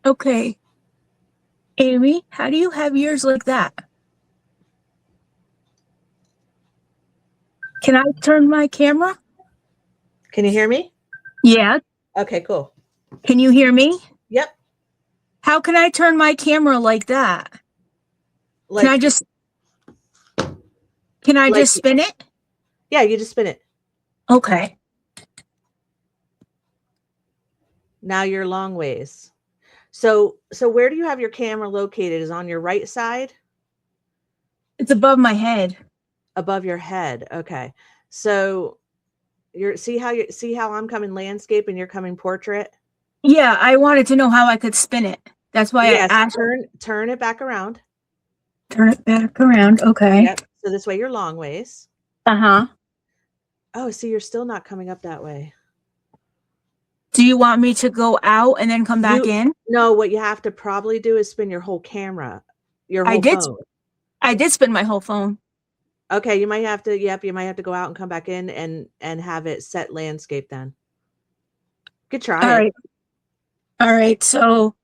Okay. Amy, how do you have yours like that? Can I turn my camera? Can you hear me? Yeah. Okay, cool. Can you hear me? Yep. How can I turn my camera like that? Like, can I like, just spin it? yeah, you just spin it. Okay. Now you're long ways. So where do you have your camera located? Is on your right side? It's above my head. Above your head. Okay. So see how I'm coming landscape and you're coming portrait? Yeah, I wanted to know how I could spin it. That's why I Yes, asked. turn it back around. Turn it back around. Okay. Yep. So this way you're long ways. Uh-huh. Oh, see, you're still not coming up that way. Do you want me to go out and then come back in? No, what you have to probably do is spin your whole camera, your whole phone. I did spin my whole phone. Okay, you might have to, you might have to go out and come back in and have it set landscape then. Good try All it. right. All right. So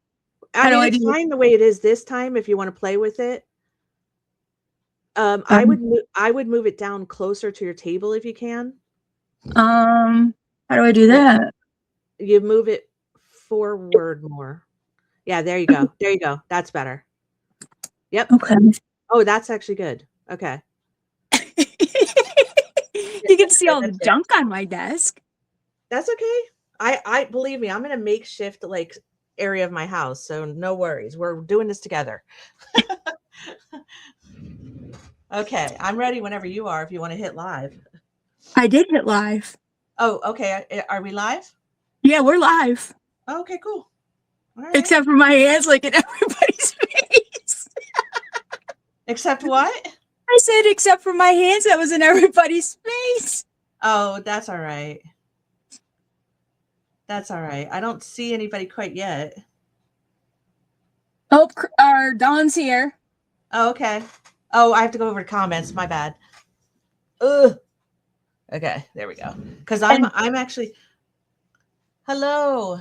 I mean, it's fine the way it is this time if you want to play with it. I would move it down closer to your table if you can. How do I do that? You move it forward more. Yeah, there you go. There you go. That's better. Yep. Okay. Oh, that's actually good. Okay. You can see all the junk on my desk. That's okay. I believe me, I'm in a makeshift like area of my house, so no worries. We're doing this together. Okay, I'm ready whenever you are if you want to hit live. I did hit live. Oh, okay. Are we live? Yeah, we're live. Okay, cool. All right. Except for my hands like in everybody's face. Except what? I said except for my hands that was in everybody's face. Oh, that's all right. That's all right. I don't see anybody quite yet. Oh, our Dawn's here. Oh, okay. Oh, I have to go over to comments. My bad. Ugh. Okay, there we go. Because I'm actually. Hello.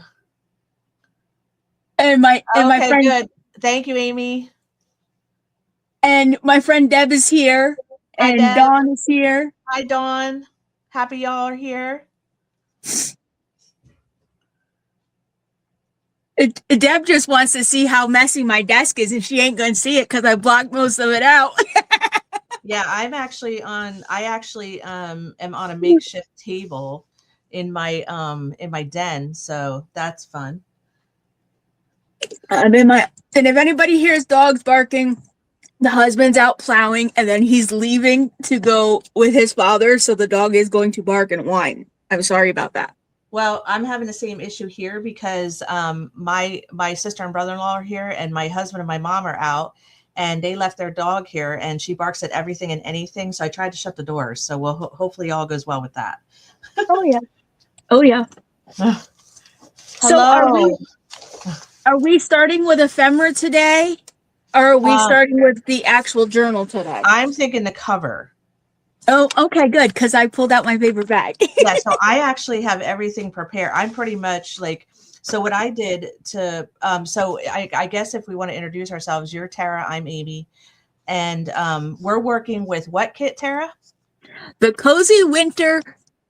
And my friend. Good. Thank you, Amy. And my friend Deb is here. Hi, and Deb. Dawn is here. Hi, Dawn. Happy y'all are here. Deb just wants to see how messy my desk is, and she ain't going to see it because I blocked most of it out. Yeah, I actually am on a makeshift table in my den, so that's fun. And if anybody hears dogs barking, the husband's out plowing, and then he's leaving to go with his father, so the dog is going to bark and whine. I'm sorry about that. Well, I'm having the same issue here because my sister and brother-in-law are here, and my husband and my mom are out, and they left their dog here, and she barks at everything and anything. So I tried to shut the doors. So hopefully all goes well with that. Oh yeah. Oh yeah. Hello. So are we starting with ephemera today? Or are we starting with the actual journal today? I'm thinking the cover. Oh, okay, good, because I pulled out my paper bag. Yeah, so I actually have everything prepared. I'm pretty much like, so what I did to, so I guess if we want to introduce ourselves, you're Tara, I'm Amy, and we're working with what kit, Tara? The Cozy Winter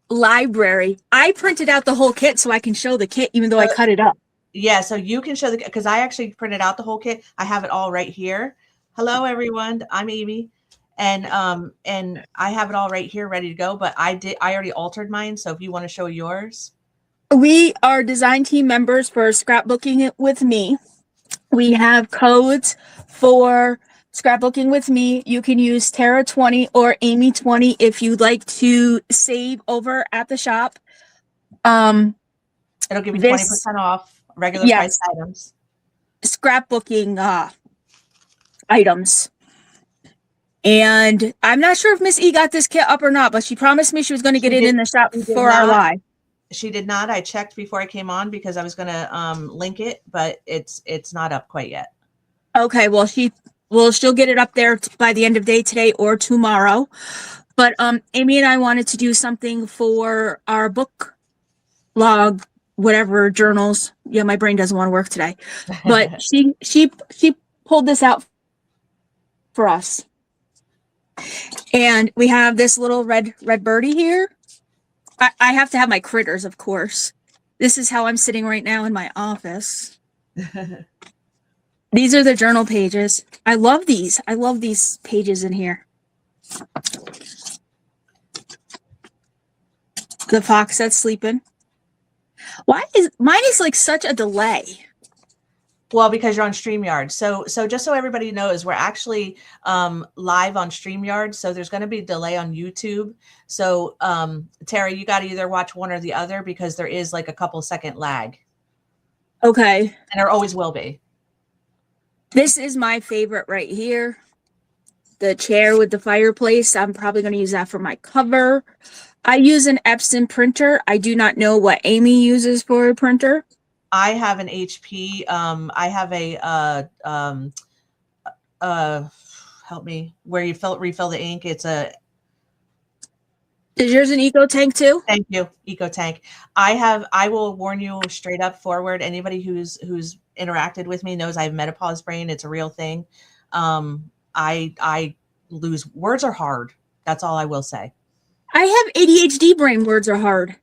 Library. I printed out the whole kit so I can show the kit, even though I cut it up. Yeah, so you can show because I actually printed out the whole kit. I have it all right here. Hello, everyone. I'm Amy. And I have it all right here ready to go, but I already altered mine. So if you want to show yours. We are design team members for Scrapbooking It With Me. We have codes for Scrapbooking With Me. You can use Tara 20 or Amy 20 if you'd like to save over at the shop. It'll give you 20% off regular price items. Scrapbooking items. And I'm not sure if Miss E got this kit up or not, but she promised me she was going to get it in the shop for our live. She did not. I checked before I came on because I was going to link it, but it's not up quite yet. Okay, well she'll get it up there by the end of day today or tomorrow. But Amy and I wanted to do something for our book log whatever journals. Yeah, my brain doesn't want to work today. But she pulled this out for us. And we have this little red birdie here. I have to have my critters, of course. This is how I'm sitting right now in my office. These are the journal pages. I love these. I love these pages in here. The fox that's sleeping. Why is mine is like such a delay? Well, because you're on StreamYard. So just so everybody knows, we're actually live on StreamYard. So there's going to be a delay on YouTube. So Terry, you got to either watch one or the other because there is like a couple second lag. Okay. And there always will be. This is my favorite right here. The chair with the fireplace. I'm probably going to use that for my cover. I use an Epson printer. I do not know what Amy uses for a printer. I have an HP. I have a help me, where you refill the ink. It's a. Is yours an EcoTank too? Thank you, EcoTank. I will warn you straight up forward. Anybody who's interacted with me knows I have menopause brain. It's a real thing. I lose words are hard. That's all I will say. I have ADHD brain. Words are hard.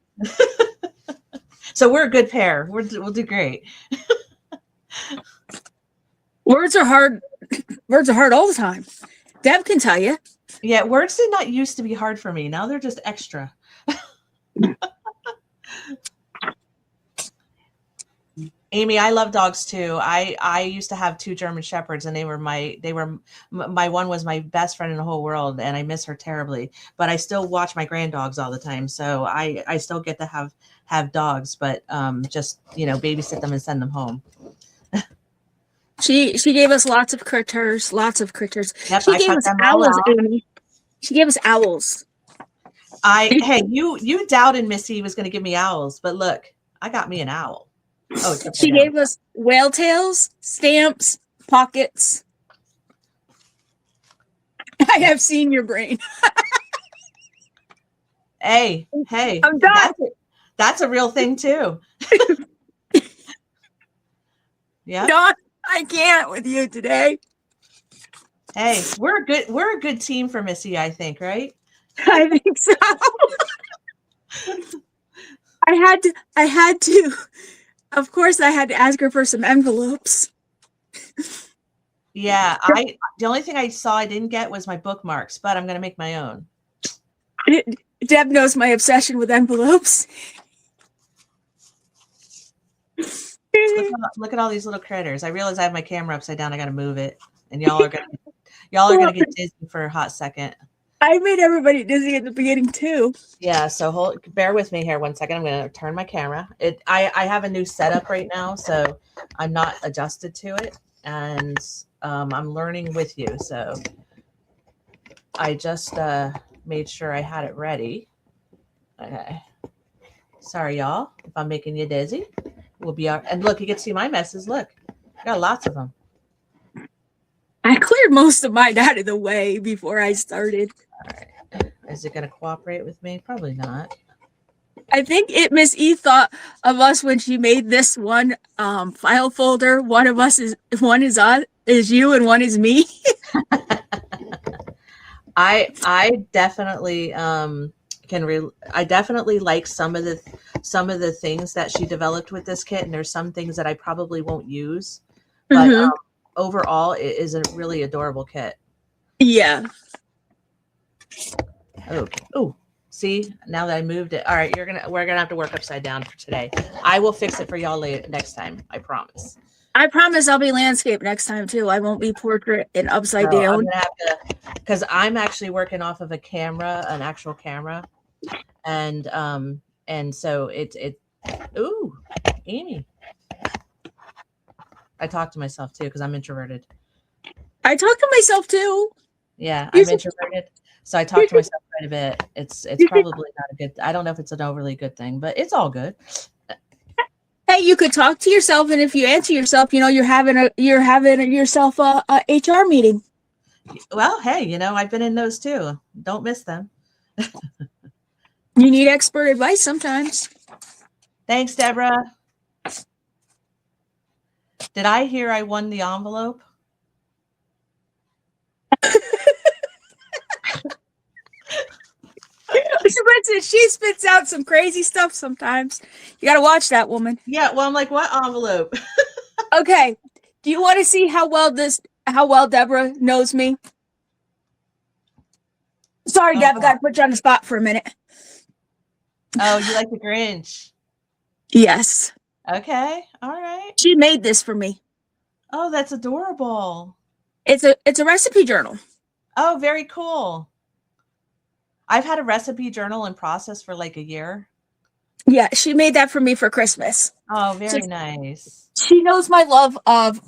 So we're a good pair. We'll do great. Words are hard. Words are hard all the time. Deb can tell you. Yeah, words did not used to be hard for me. Now they're just extra. Amy, I love dogs too. I used to have 2 German Shepherds, and my one was my best friend in the whole world, and I miss her terribly. But I still watch my granddogs all the time, so I still get to have dogs, but just babysit them and send them home. She gave us lots of critters. Yep, She gave us owls, Amy. She gave us owls. Hey, you doubted Missy was going to give me owls, but look, I got me an owl. Oh, she gave us whale tails, stamps, pockets. I have seen your brain. Hey, I'm done. That's a real thing too. Yeah. Dawn, I can't with you today. Hey, we're a good team for Missy, I think, right? I think so. I had to. Of course, I had to ask her for some envelopes. Yeah, the only thing I saw I didn't get was my bookmarks, but I'm gonna make my own. Deb knows my obsession with envelopes. Look at all these little critters. I realize I have my camera upside down. I got to move it, and y'all are gonna get dizzy for a hot second. I made everybody dizzy at the beginning too. Yeah, so bear with me here 1 second. I'm gonna turn my camera. I have a new setup right now, so I'm not adjusted to it, and I'm learning with you. So I just made sure I had it ready. Okay. Sorry, y'all, if I'm making you dizzy. We'll be out. And look, you can see my messes. Look, I got lots of them. I cleared most of mine out of the way before I started. All right. Is it going to cooperate with me? Probably not. I think Miss E thought of us when she made this one file folder. One is you and one is me. I definitely I definitely like some of the things that she developed with this kit, and there's some things that I probably won't use, but overall it is a really adorable kit. Yeah. Okay. Oh, see, now that I moved it. All right, we're gonna have to work upside down for today. I will fix it for y'all next time. I promise. I promise I'll be landscape next time too. I won't be portrait and upside down. I'm gonna have to, because I'm actually working off of an actual camera, and so it's ooh, Amy. I talk to myself too because I'm introverted. I talk to myself too. Yeah, I'm introverted, so I talk to myself quite a bit. It's probably not a good. I don't know if it's an overly good thing, but it's all good. Hey, you could talk to yourself, and if you answer yourself, you're having yourself a HR meeting. Well, hey, I've been in those too. Don't miss them. You need expert advice sometimes. Thanks, Deborah. Did I hear I won the envelope? Listen, she spits out some crazy stuff sometimes. You gotta watch that woman. Yeah, well, I'm like, what envelope? Okay. Do you want to see how well Deborah knows me? Sorry, Deb, I gotta put you on the spot for a minute. Oh, you like the Grinch? Yes. Okay, all right. She made this for me. Oh, that's adorable. It's a recipe journal. Oh, very cool. I've had a recipe journal in process for like a year. Yeah, she made that for me for Christmas. Oh, very nice. She knows my love of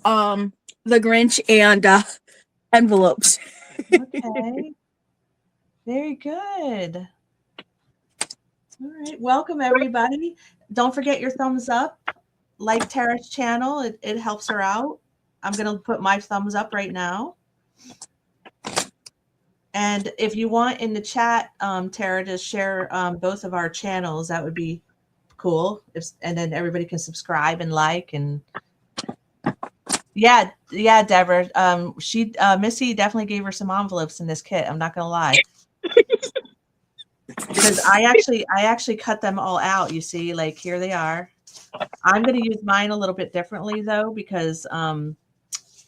the Grinch and envelopes. Okay. Very good. All right. Welcome, everybody. Don't forget your thumbs up. Like Tara's channel. It helps her out. I'm going to put my thumbs up right now. And if you want in the chat, Tara, to share both of our channels, that would be cool. And then everybody can subscribe and like. And yeah, Deborah. Missy definitely gave her some envelopes in this kit. I'm not gonna lie. Because I actually cut them all out. You see, like here they are. I'm gonna use mine a little bit differently though, because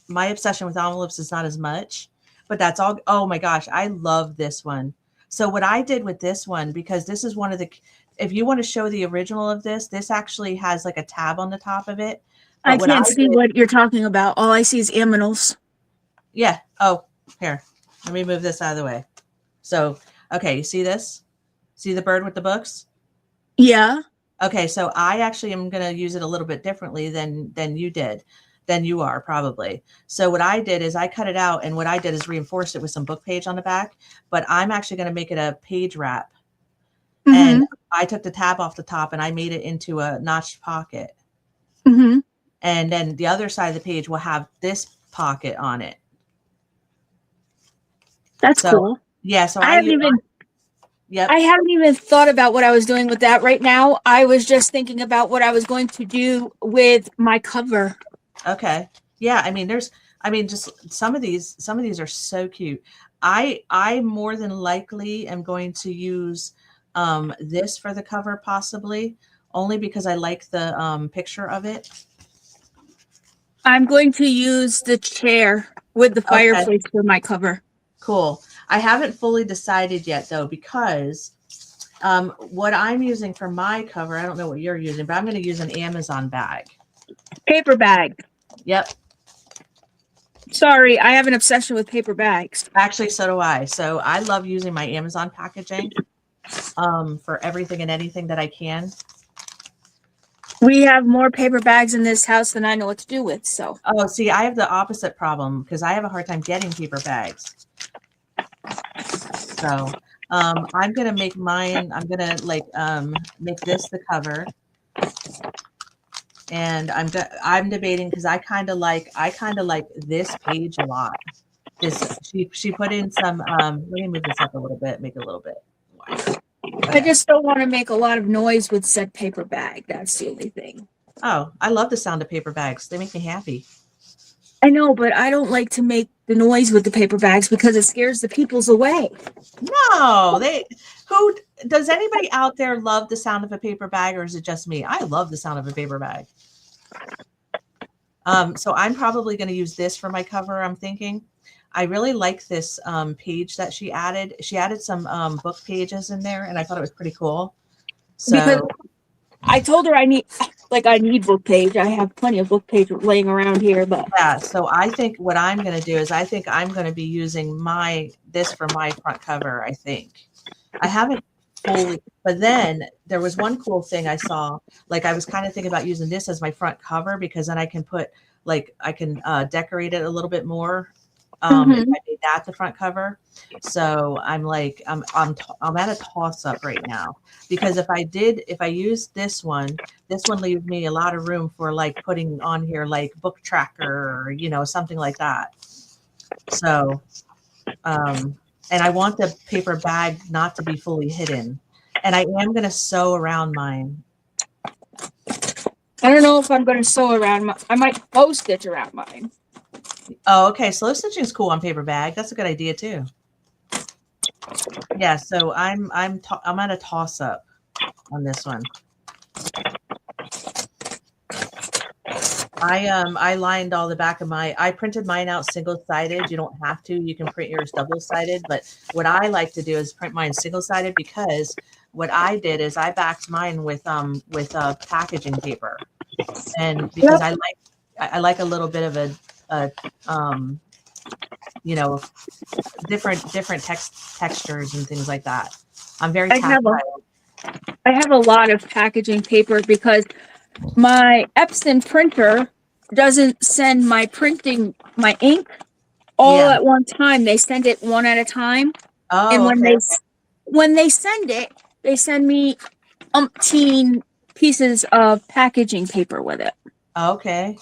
my obsession with envelopes is not as much. But that's all. Oh my gosh, I love this one. So what I did with this one, because this is one of the, if you want to show the original of this actually has like a tab on the top of it. I can't see what you're talking about. All I see is aminals. Yeah. Oh, here. Let me move this out of the way. So, okay, you see this? See the bird with the books? Yeah. Okay, so I actually am going to use it a little bit differently than you did. Than you are probably. So what I did is I cut it out, and what I did is reinforced it with some book page on the back, but I'm actually going to make it a page wrap. Mm-hmm. And I took the tab off the top and I made it into a notched pocket. Mm-hmm. And then the other side of the page will have this pocket on it. That's cool. Yeah. So I haven't even thought about what I was doing with that right now. I was just thinking about what I was going to do with my cover. Okay. Yeah. I mean, just some of these are so cute. I more than likely am going to use this for the cover, possibly only because I like the picture of it. I'm going to use the chair with the fireplace for my cover. Cool. I haven't fully decided yet though, because what I'm using for my cover, I don't know what you're using, but I'm going to use an Amazon bag. Paper bag. Yep. Sorry, I have an obsession with paper bags. Actually, so do I. So I love using my Amazon packaging for everything and anything that I can. We have more paper bags in this house than I know what to do with. So. Oh, see, I have the opposite problem because I have a hard time getting paper bags. So I'm gonna make mine. I'm gonna make this the cover. And I'm debating because I kind of like this page a lot. This she put in some. Let me move this up a little bit, make it a little bit wider. Okay. I just don't want to make a lot of noise with said paper bag. That's the only thing. Oh, I love the sound of paper bags. They make me happy. I know, but I don't like to make the noise with the paper bags because it scares the peoples away. No, who does anybody out there love the sound of a paper bag, or is it just me? I love the sound of a paper bag. So I'm probably going to use this for my cover. I'm thinking I really like this page that she added. She added some book pages in there, and I thought it was pretty cool. So because I told her I need book page. I have plenty of book page laying around here, but yeah. So I think what I'm going to do is I think I'm going to be using this for my front cover. I think I haven't fully, but then there was one cool thing I saw. Like I was kind of thinking about using this as my front cover because then I can put decorate it a little bit more. If I made that the front cover. So I'm at a toss up right now because if I use this one leaves me a lot of room for like putting on here like book tracker or something like that. So and I want the paper bag not to be fully hidden, and I am going to sew around mine. I don't know if I'm going to sew around my, I might bow stitch around mine. Oh, okay. Slow stitching is cool on paper bag. That's a good idea too. Yeah. So I'm at a toss up on this one. I lined all the back of I printed mine out single sided. You don't have to. You can print yours double sided. But what I like to do is print mine single sided, because what I did is I backed mine with packaging paper, and because I like a little bit of a you know, different textures and things like that. I'm very tactile. I have a lot of packaging paper because my Epson printer doesn't send my ink all at one time. They send it one at a time. Oh, and okay. when they send it, they send me umpteen pieces of packaging paper with it. Okay.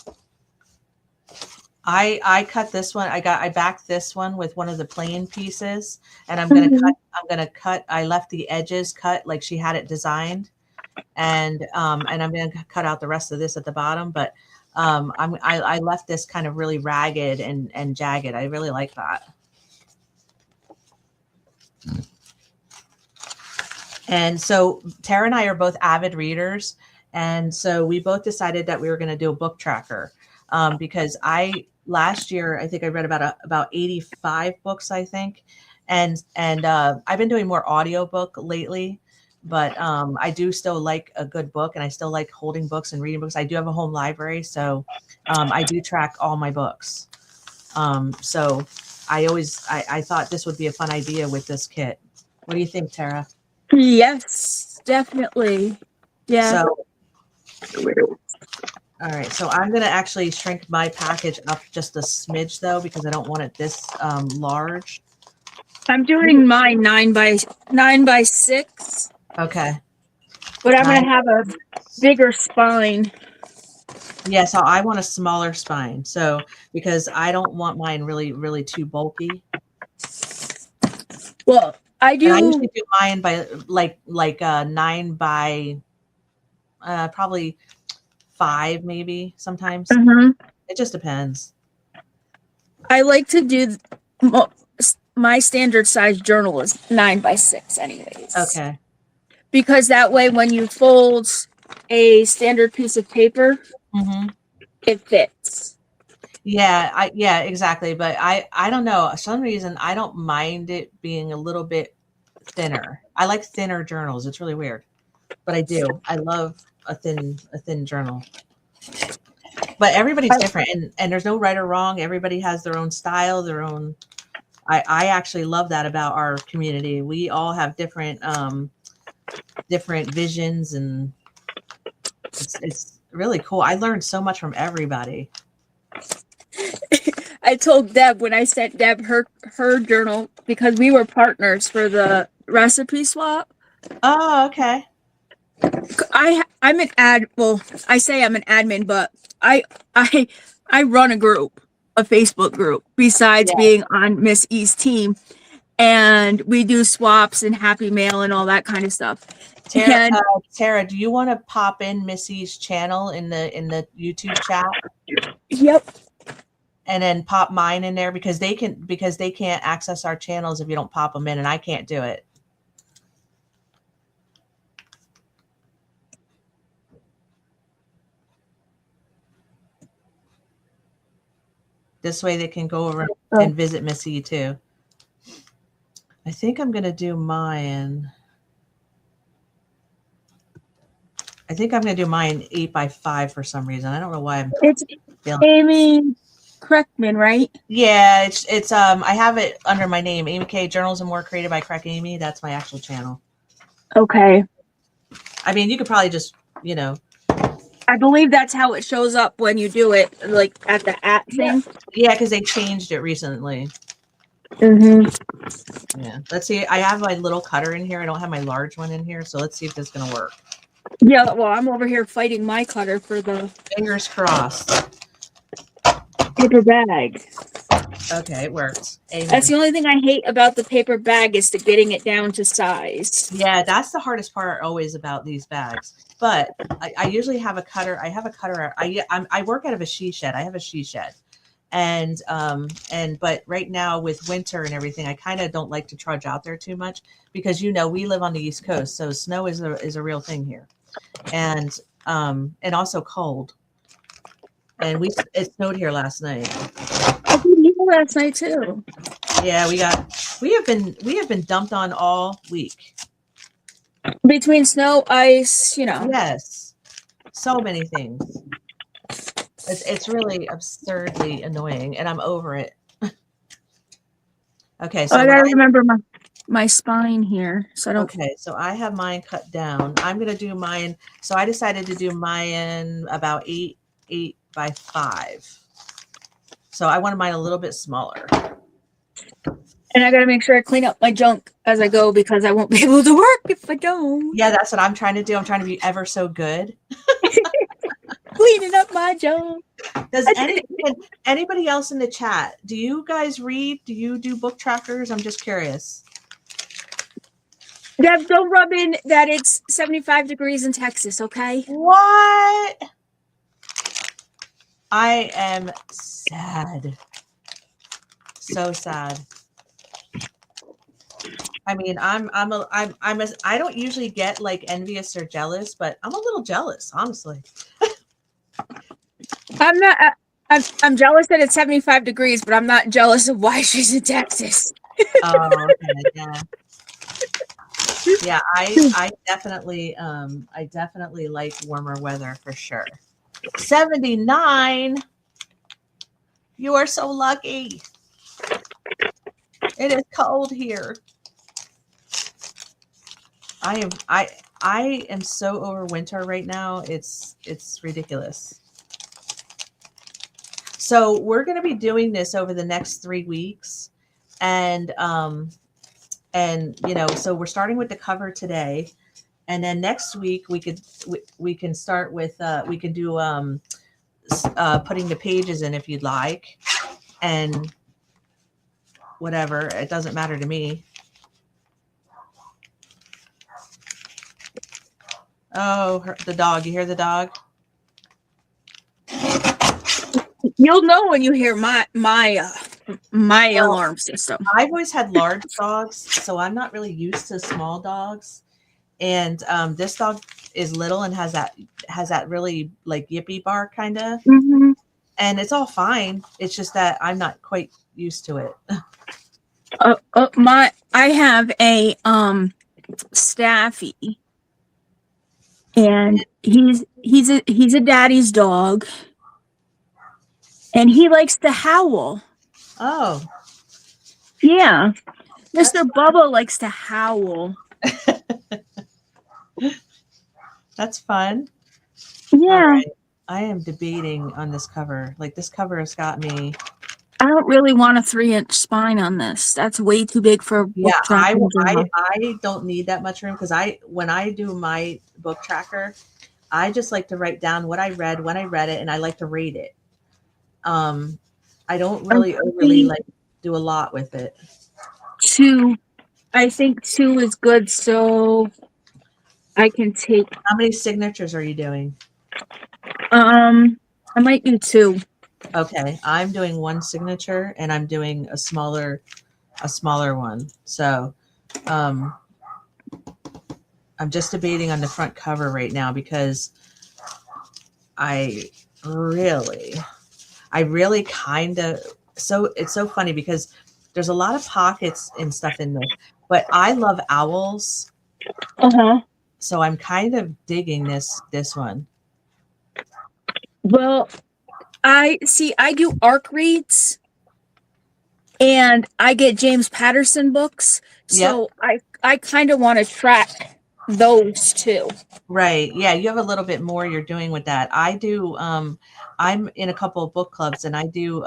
I cut this one. I backed this one with one of the plain pieces, and I'm gonna cut. I left the edges cut like she had it designed, and I'm gonna cut out the rest of this at the bottom. But I left this kind of really ragged and jagged. I really like that. And so Tara and I are both avid readers, and so we both decided that we were going to do a book tracker, because last year I think I read about 85 books, I think, and I've been doing more audiobook lately, but I do still like a good book, and I still like holding books and reading books. I do have a home library, so I do track all my books. So I thought this would be a fun idea with this kit. What do you think, Tara? Yes, definitely. Yeah. So, all right. So I'm going to actually shrink my package up just a smidge though, because I don't want it this large. I'm doing mine 9 by 6. Okay. But I'm going to have a bigger spine. Yeah. So I want a smaller spine. So, because I don't want mine really, really too bulky. Well, I usually do mine by like 9 by probably 5, maybe sometimes. It just depends. I like to do my standard size journal is 9 by 6 anyways. Okay. Because that way when you fold a standard piece of paper, it fits. Yeah, yeah, exactly. But I don't know. For some reason, I don't mind it being a little bit thinner. I like thinner journals. It's really weird, but I do. I love a thin journal. But everybody's different, and there's no right or wrong. Everybody has their own style, their own. I actually love that about our community. We all have different visions, and it's really cool. I learned so much from everybody. I told Deb when I sent Deb her journal, because we were partners for the recipe swap. Oh, okay. I'm an I say I'm an admin, but I run a Facebook group besides being on Miss E's team, and we do swaps and happy mail and all that kind of stuff. Tara, do you want to pop in Miss E's channel in the YouTube chat? Yep. And then pop mine in there, because they can't access our channels if you don't pop them in, and I can't do it. This way they can go over and visit Missy too. I think I'm going to do mine. I think I'm going to do mine 8 by 5 for some reason. I don't know why. It's Amy Kreckman, right? Yeah, it's I have it under my name, Amy K. Journals and More, created by Crack Amy. That's my actual channel. Okay. I mean, you could probably just, I believe that's how it shows up when you do it, like at the thing. Yeah, because they changed it recently. Yeah. Let's see. I have my little cutter in here. I don't have my large one in here, so let's see if this is gonna work. Yeah. Well, I'm over here fighting my cutter for the fingers crossed. paper bag. Okay, it worked. Amen. That's the only thing I hate about the paper bag is the getting it down to size. Yeah, that's the hardest part always about these bags. But I usually have a cutter. I have a cutter. I work out of a she shed. I have a she shed, and but right now with winter and everything, I kind of don't like to trudge out there too much because we live on the East Coast, so snow is a real thing here, and also cold. And it snowed here last night. I did here last night too. Yeah, we have been dumped on all week. Between snow, ice, Yes, so many things. It's really absurdly annoying, and I'm over it. Okay, so I gotta remember my spine here, so I don't. Okay, so I have mine cut down. I'm gonna do mine. So I decided to do mine about 8 by 5. So I wanted mine a little bit smaller. And I gotta make sure I clean up my junk as I go because I won't be able to work if I don't. Yeah, that's what I'm trying to do. I'm trying to be ever so good. Cleaning up my junk. Does anybody else in the chat, do you guys read? Do you do book trackers? I'm just curious. Deb, don't rub in that it's 75 degrees in Texas, okay? What? I am sad. So sad. I mean, I don't usually get like envious or jealous, but I'm a little jealous, honestly. I'm jealous that it's 75 degrees, but I'm not jealous of why she's in Texas. Oh, okay, yeah. Yeah, I definitely like warmer weather for sure. 79. You are so lucky. It is cold here. I am so over winter right now. It's ridiculous. So we're going to be doing this over the next 3 weeks, and so we're starting with the cover today, and then next week we can start with we can do putting the pages in if you'd like, and whatever, it doesn't matter to me. Oh, the dog! You hear the dog? You'll know when you hear my alarm system. I've always had large dogs, so I'm not really used to small dogs. And this dog is little and has that really like yippy bark kind of, Mm-hmm. and it's all fine. It's just that I'm not quite used to it. I have a Staffy, and he's a daddy's dog, and he likes to howl. Oh, yeah, Mr. Bubba likes to howl. that's fun. Yeah, right. I am debating on this cover. Like, this cover has got me. I don't really want a 3-inch spine on this. That's way too big for book I tracking. don't need that much room because when I do my book tracker, I just like to write down what I read when I read it, and I like to rate it. I don't really overly like do a lot with it. 2, I think 2 is good, so I can take. How many signatures are you doing? I might do 2. Okay, I'm doing 1 signature, and I'm doing a smaller one. So, I'm just debating on the front cover right now because I really kind of, so it's so funny because there's a lot of pockets and stuff in this, but I love owls. So I'm kind of digging this one. Well, I do ARC reads, and I get James Patterson books, so I kind of want to track those too. Right. Yeah, you have a little bit more you're doing with that. I do. I'm in a couple of book clubs, and I do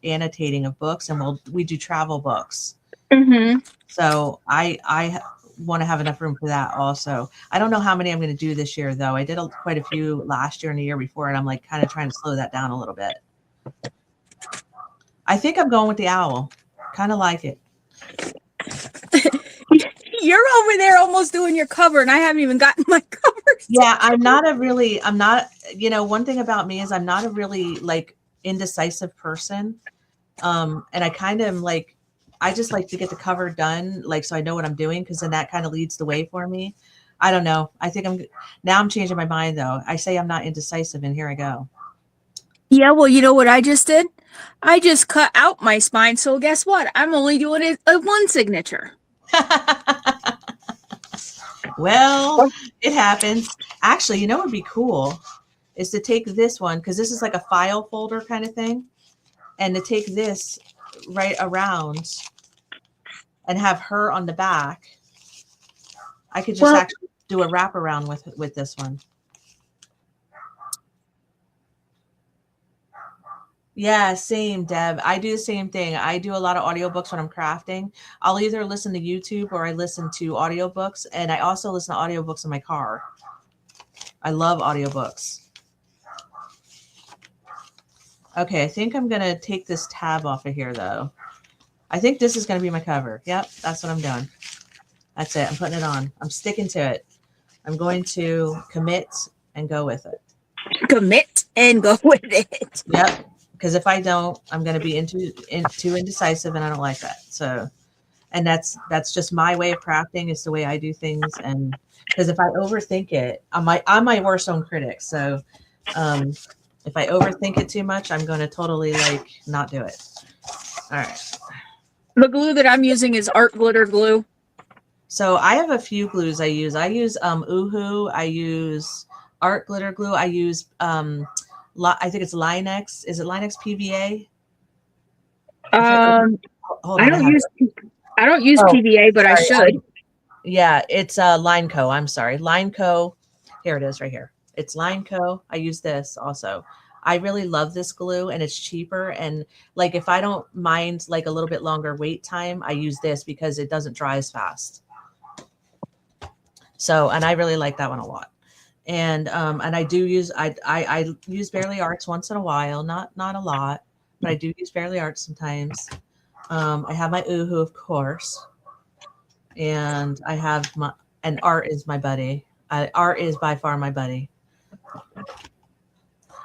annotating of books, and we do travel books. Mm-hmm. So I want to have enough room for that also. I don't know how many I'm going to do this year, though. I did quite a few last year and the year before, and I'm like kind of trying to slow that down a little bit. I think I'm going with the owl. Kind of like it. You're over there almost doing your cover, and I haven't even gotten my covers. Yeah, I'm not, one thing about me is I'm not a really like indecisive person. And I kind of am like, I just like to get the cover done, like, so I know what I'm doing, because then that kind of leads the way for me. I don't know. I think I'm changing my mind though. I say I'm not indecisive, and here I go. Yeah, well, you know what I just did? I just cut out my spine, so guess what? I'm only doing it one signature. Well, it happens. Actually, you know what would be cool is to take this one, because this is like a file folder kind of thing, and to take this right around and have her on the back. I could just actually do a wraparound with this one. Yeah, same, Deb. I do the same thing. I do a lot of audiobooks when I'm crafting. I'll either listen to YouTube or I listen to audiobooks, and I also listen to audiobooks in my car. I love audiobooks. Okay, I think I'm going to take this tab off of here, though. I think this is going to be my cover. Yep, that's what I'm doing. That's it. I'm putting it on. I'm sticking to it. I'm going to commit and go with it. Commit and go with it. Yep. Because if I don't, I'm going to be too indecisive, and I don't like that. So, and that's just my way of crafting. Is the way I do things. And because if I overthink it, I'm my worst own critic. So, if I overthink it too much, I'm going to totally like not do it. All right. The glue that I'm using is Art Glitter Glue. So I have a few glues I use. I use Oohoo. I use Art Glitter Glue. I use I think it's Linex. Is it Linex PVA? I don't use PVA, but I should. Yeah, it's Lineco. I'm sorry, Lineco. Here it is, right here. It's Lineco. I use this also. I really love this glue, and it's cheaper. And like, if I don't mind like a little bit longer wait time, I use this because it doesn't dry as fast. So, and I really like that one a lot. And I do use I use Bearly Arts once in a while, not a lot, but I do use Bearly Arts sometimes. I have my Oohoo, of course, and I have and Art is my buddy. Art is by far my buddy.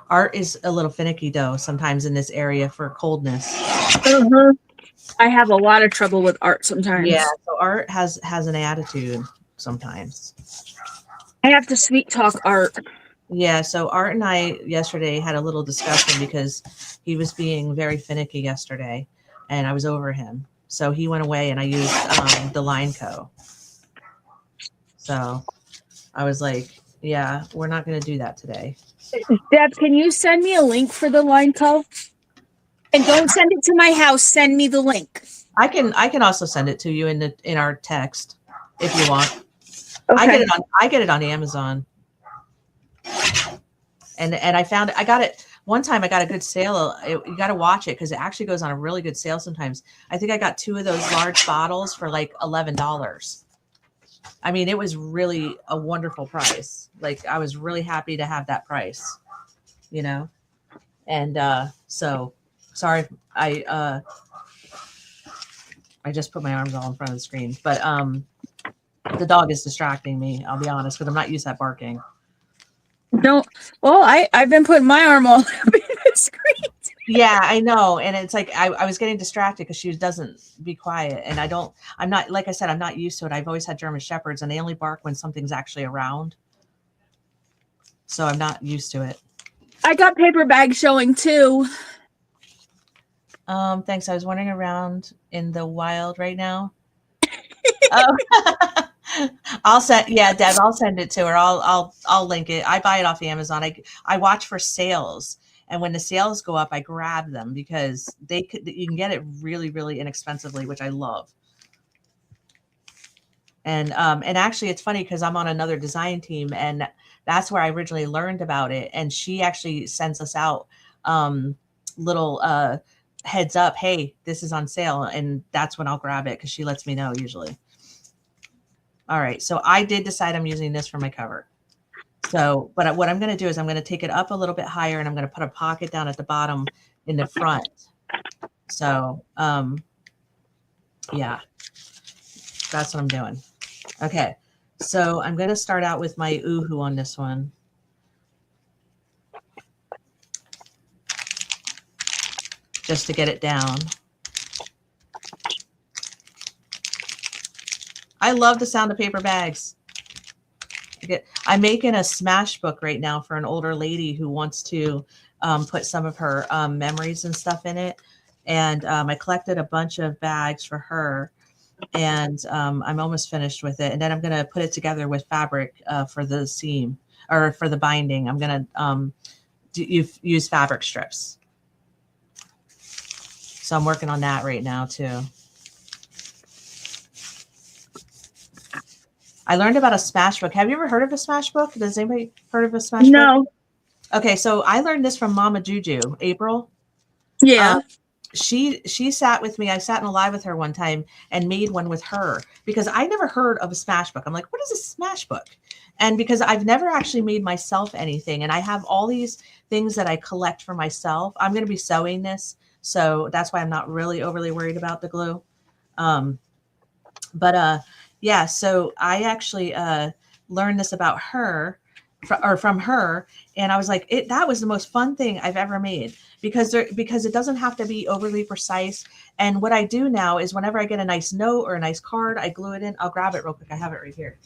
Art is a little finicky though sometimes in this area for coldness. I have a lot of trouble with Art sometimes. Yeah, so Art has an attitude sometimes. I have to sweet talk Art. Yeah, so Art and I yesterday had a little discussion because he was being very finicky yesterday, and I was over him. So he went away, and I used the Lineco. So I was like, yeah, we're not going to do that today. Deb, can you send me a link for the Lineco? And don't send it to my house. Send me the link. I can also send it to you in our text if you want. Okay. I get it on Amazon. And I found I got it one time. I got a good sale. You got to watch it because it actually goes on a really good sale sometimes. I think I got 2 of those large bottles for like $11. I mean, it was really a wonderful price. Like, I was really happy to have that price, you know? And so sorry, I just put my arms all in front of the screen, but the dog is distracting me, I'll be honest, because I'm not used to that barking. No, well, I've been putting my arm all up in the screen. Yeah, I know. And it's like I was getting distracted because she doesn't be quiet. And I'm not, like I said, I'm not used to it. I've always had German Shepherds, and they only bark when something's actually around. So I'm not used to it. I got paper bags showing too. Thanks. I was wandering around in the wild right now. I'll send, yeah, Deb, I'll send it to her. I'll link it. I buy it off Amazon. I watch for sales, and when the sales go up, I grab them because you can get it really, really inexpensively, which I love. And actually it's funny because I'm on another design team, and that's where I originally learned about it. And she actually sends us out little heads up, hey, this is on sale. And that's when I'll grab it because she lets me know usually. All right, so I did decide I'm using this for my cover. So, but what I'm going to do is I'm going to take it up a little bit higher, and I'm going to put a pocket down at the bottom in the front. So, yeah, that's what I'm doing. Okay. So I'm going to start out with my Oohoo on this one. Just to get it down. I love the sound of paper bags. I'm making a smash book right now for an older lady who wants to put some of her memories and stuff in it. And I collected a bunch of bags for her, and I'm almost finished with it. And then I'm going to put it together with fabric for the seam or for the binding. I'm going to use fabric strips. So I'm working on that right now too. I learned about a smash book. Have you ever heard of a smash book? Does anybody heard of a smash book? No. Okay, so I learned this from Mama Juju, April. Yeah. She sat with me. I sat in a live with her one time and made one with her because I never heard of a smash book. I'm like, what is a smash book? And because I've never actually made myself anything, and I have all these things that I collect for myself. I'm going to be sewing this, so that's why I'm not really overly worried about the glue. Yeah, so I actually learned this about her from her, and I was like, that was the most fun thing I've ever made because it doesn't have to be overly precise. And what I do now is whenever I get a nice note or a nice card, I glue it in. I'll grab it real quick. I have it right here.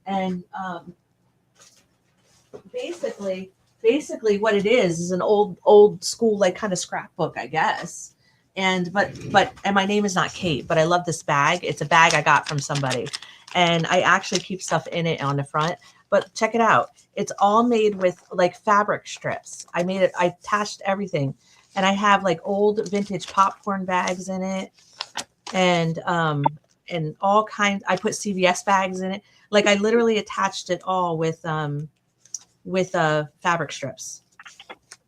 And basically what it is an old school, like kind of scrapbook, I guess. And my name is not Kate, but I love this bag. It's a bag I got from somebody, and I actually keep stuff in it on the front. But check it out. It's all made with like fabric strips. I attached everything, and I have like old vintage popcorn bags in it, and all kinds. I put CVS bags in it. Like I literally attached it all with fabric strips.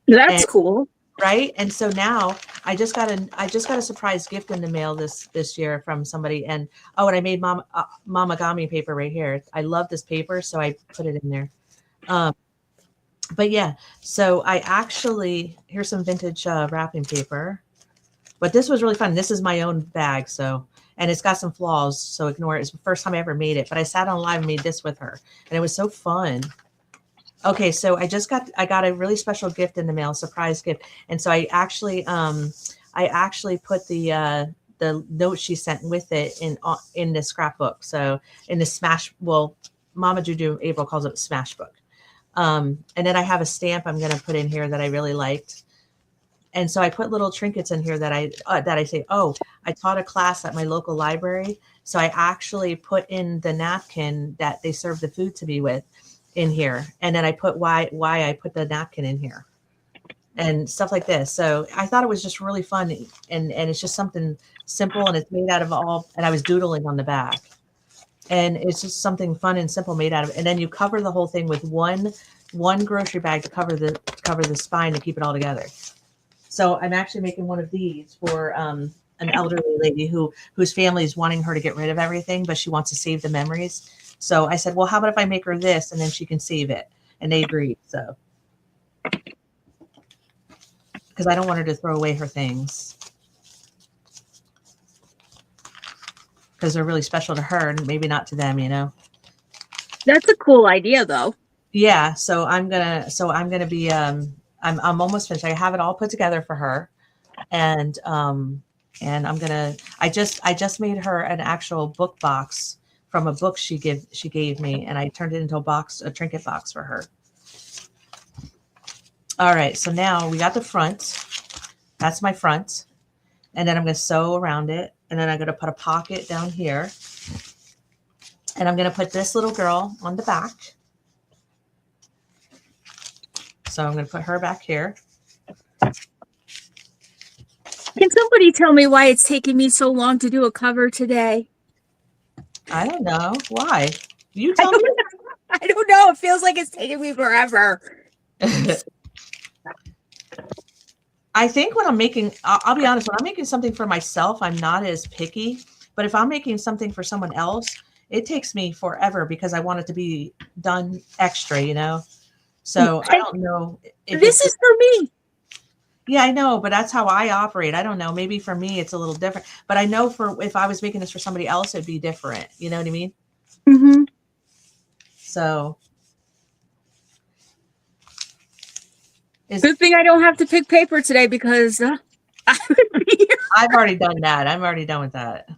That's cool. Right. And so now I just got a surprise gift in the mail this year from somebody. And I made Mamagami paper right here. I love this paper, so I put it in there. But yeah, so I actually, here's some vintage wrapping paper, but this was really fun. This is my own bag. So, and it's got some flaws, so ignore it. It's the first time I ever made it, but I sat on live and made this with her, and it was so fun. Okay, so I got a really special gift in the mail, surprise gift, and so I actually put the note she sent with it in the scrapbook. So in the Mama Juju April calls it a smash book, and then I have a stamp I'm going to put in here that I really liked, and so I put little trinkets in here that I say, I taught a class at my local library, so I actually put in the napkin that they serve the food to me with in here, and then I put why I put the napkin in here and stuff like this. So I thought it was just really fun, and it's just something simple, and it's made out of and I was doodling on the back, and it's just something fun and simple made out of, and then you cover the whole thing with one grocery bag to cover the spine to keep it all together. So I'm actually making one of these for an elderly lady whose family is wanting her to get rid of everything, but she wants to save the memories. So I said, well, how about if I make her this and then she can save it? And they agreed. So, because I don't want her to throw away her things, because they're really special to her and maybe not to them, you know? That's a cool idea though. Yeah. So I'm going to be, I'm almost finished. I have it all put together for her. And I just made her an actual book box from a book she gave me, and I turned it into a trinket box for her. All right, so now we got the front. That's my front. And then I'm going to sew around it, and then I'm going to put a pocket down here. And I'm going to put this little girl on the back. So I'm going to put her back here. Can somebody tell me why it's taking me so long to do a cover today? I don't know. Why? You tell me. I don't know. It feels like it's taking me forever. I think when I'm making, I'll be honest, when I'm making something for myself, I'm not as picky. But if I'm making something for someone else, it takes me forever because I want it to be done extra, you know? So I don't know. This is for me. Yeah, I know, but that's how I operate. I don't know. Maybe for me it's a little different, but I know for if I was making this for somebody else, it'd be different. You know what I mean? Mm-hmm. So is Good thing I don't have to pick paper today because I would be I've already done that. I'm already done with that.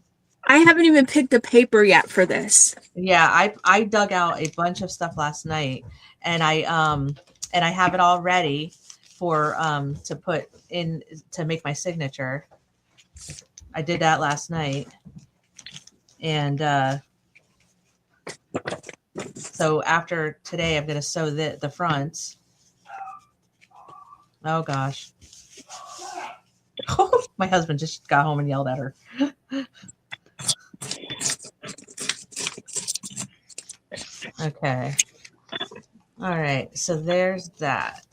I haven't even picked a paper yet for this. Yeah, I dug out a bunch of stuff last night, and I have it all ready for to put in to make my signature. I did that last night, and so after today, I'm gonna sew the fronts. Oh gosh, my husband just got home and yelled at her. Okay. All right. So there's that.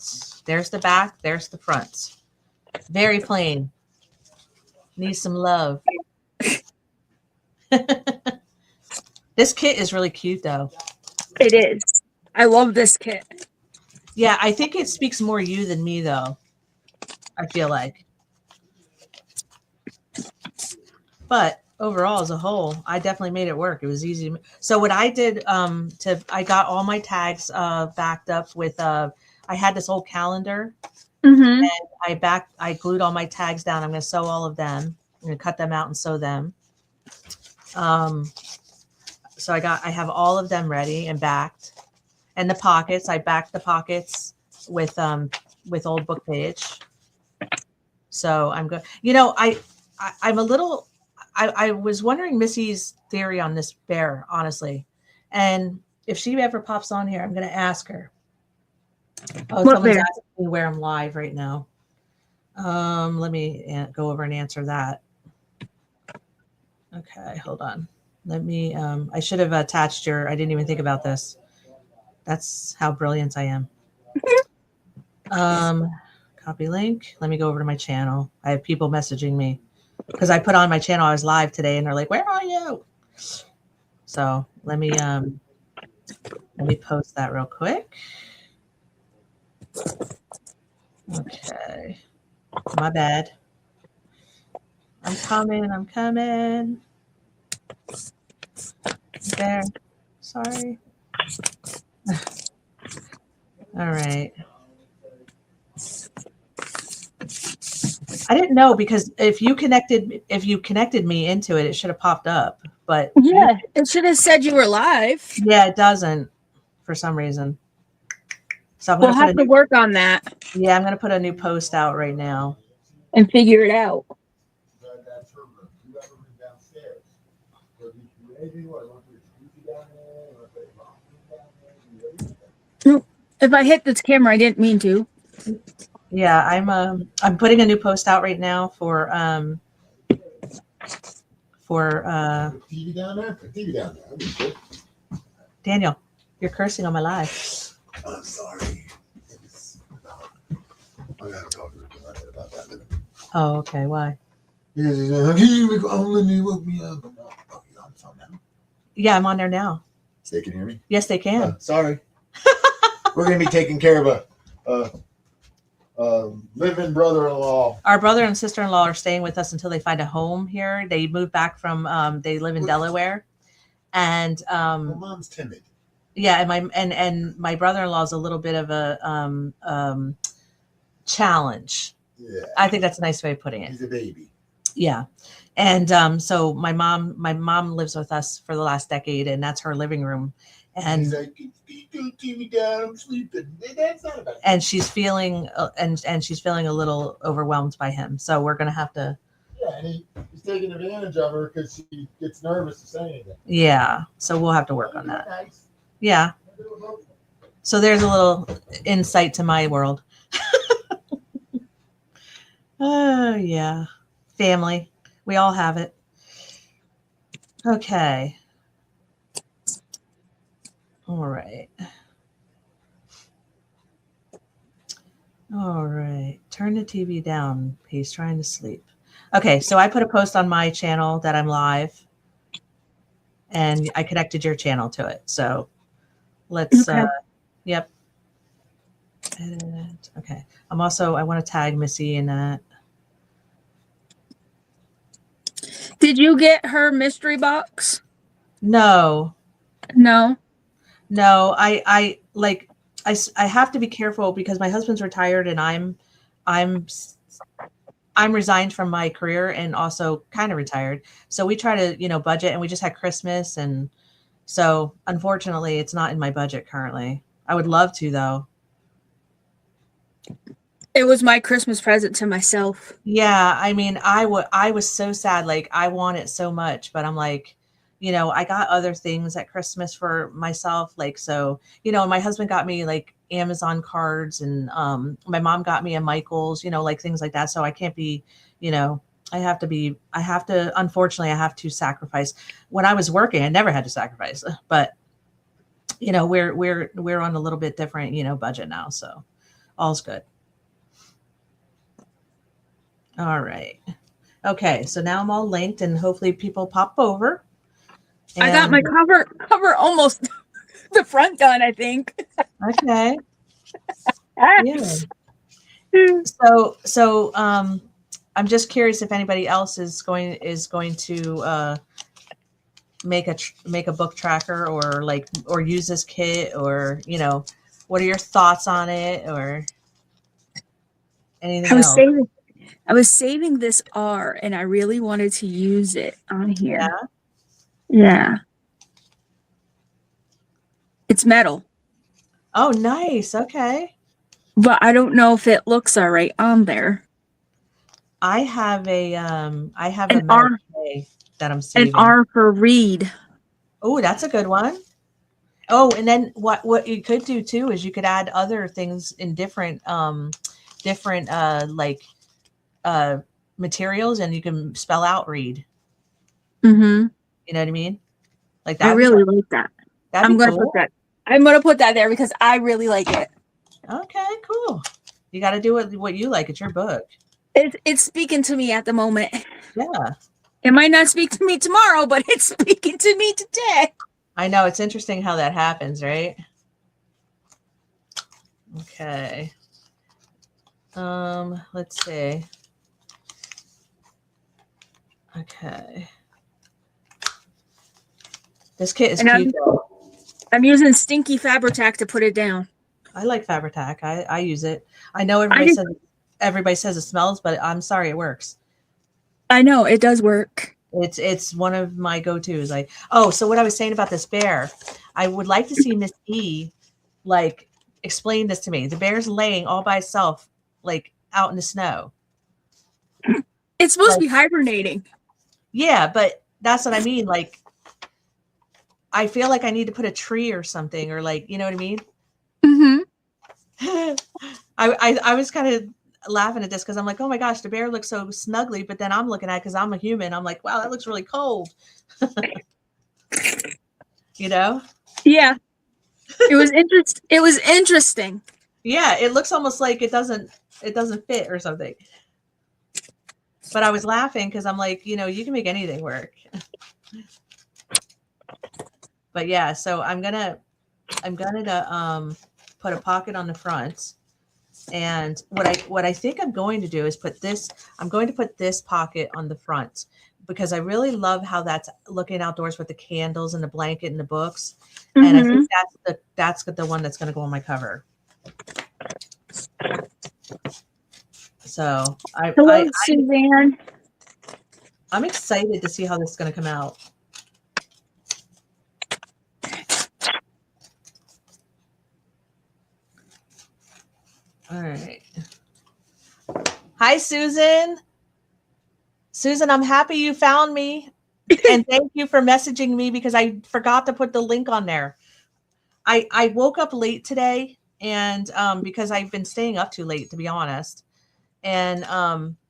There's the back. There's the front. Very plain. Needs some love. This kit is really cute though. It is. I love this kit. Yeah, I think it speaks more you than me though. I feel like. But overall as a whole, I definitely made it work. It was easy. So what I did I got all my tags backed up with I had this old calendar. Mm-hmm. And I glued all my tags down. I'm going to sew all of them. I'm going to cut them out and sew them. So I have all of them ready and backed. And the pockets, I backed the pockets with old book page. So I'm good. You know, I'm a little, I was wondering Missy's theory on this bear, honestly. And if she ever pops on here, I'm going to ask her. Oh, What someone's bear? asking me where I'm live right now. Let me go over and answer that. Okay, hold on. Let me, I should have attached I didn't even think about this. That's how brilliant I am. Copy link. Let me go over to my channel. I have people messaging me because I put on my channel. I was live today and they're like, where are you? So let me post that real quick. Okay. My bad. I'm coming. There. Sorry. All right. I didn't know because if you connected me into it, it should have popped up. But Yeah, it should have said you were live. yeah, it doesn't for some reason. So I'm We'll gonna have to work on that I'm gonna put a new post out right now. and figure it out. If I hit this camera, I didn't mean to. Yeah, I'm putting a new post out right now for TV down there? Put TV down there. That'd be good. Daniel, you're cursing on my live. I'm sorry. I gotta talk to her about that. Oh, okay. Why? Yeah, I'm on there now. They can hear me? Yes, they can. Sorry. We're going to be taking care of a living brother-in-law. Our brother and sister-in-law are staying with us until they find a home here. They moved back from they live in Delaware. And My mom's timid. yeah, and my brother-in-law is a little bit of a challenge. Yeah. I think that's a nice way of putting it. He's a baby. Yeah. And so my mom lives with us for the last decade, and that's her living room. And he's like, "Can you do TV down? I'm sleeping." That's not about it. And she's feeling and she's feeling a little overwhelmed by him. So we're gonna have to. Yeah, and he's taking advantage of her because she gets nervous to say anything. Yeah. So we'll have to work on that. Nice. Yeah. So there's a little insight to my world. Oh yeah. Family. We all have it. Okay. All right. All right. Turn the TV down. He's trying to sleep. Okay. So I put a post on my channel that I'm live and I connected your channel to it. So let's, Okay. yep. Edit. Okay. I want to tag Missy in that. Did you get her mystery box? No, No. no, I have to be careful because my husband's retired and I'm I'm resigned from my career and also kind of retired. So we try to, budget, and we just had Christmas, and so unfortunately it's not in my budget currently. I would love to though. It was my Christmas present to myself. Yeah, I mean, I was so sad. Like I want it so much, but I'm like, I got other things at Christmas for myself. Like, so, my husband got me like Amazon cards, and my mom got me a Michaels, like things like that. So I can't be, unfortunately, I have to sacrifice. When I was working, I never had to sacrifice, but we're on a little bit different, budget now. So all's good. All right. Okay, so now I'm all linked, and hopefully people pop over. I got my cover almost the front done, I think. Okay. Yeah. So I'm just curious if anybody else is going to make a book tracker or use this kit, or what are your thoughts on it, or anything else? I was saving this R, and I really wanted to use it on here. Yeah. Yeah. It's metal. Oh, nice. Okay. But I don't know if it looks all right on there. I have a An metal R, tray that I'm saving. an R for read. Oh, that's a good one. Oh, and then what you could do too is you could add other things in different materials, and you can spell out read. Mm-hmm. You know what I mean? Like that. I really like that. I'm gonna put that. I'm gonna put that there because I really like it. Okay, cool. You got to do what you like. It's your book. It's speaking to me at the moment. Yeah. It might not speak to me tomorrow, but it's speaking to me today. I know, it's interesting how that happens, right? Okay. Let's see. Okay. This kit is cute though. I'm using Stinky Fabri-Tac to put it down. I like Fabri-Tac. I use it. I know everybody says it smells, but I'm sorry, it works. I know it does work. It's one of my go-tos. So what I was saying about this bear, I would like to see Miss E explain this to me. The bear's laying all by itself, out in the snow. It's supposed to be hibernating. Yeah, but that's what I mean. I feel like I need to put a tree or something, or you know what I mean? Mm-hmm. I was kind of laughing at this because I'm like, oh my gosh, the bear looks so snuggly, but then I'm looking at it because I'm a human. I'm like, wow, that looks really cold. Yeah. It was interesting. Yeah, it looks almost like it doesn't fit or something. But I was laughing because I'm like, you can make anything work. But yeah, so I'm gonna put a pocket on the front. And what I think I'm going to do is I'm going to put this pocket on the front because I really love how that's looking outdoors with the candles and the blanket and the books. Mm-hmm. And I think that's the one that's going to go on my cover. So Suzanne. I'm excited to see how this is going to come out. All right. Hi, Susan. Susan, I'm happy you found me. And thank you for messaging me because I forgot to put the link on there. I woke up late today, and because I've been staying up too late, to be honest. And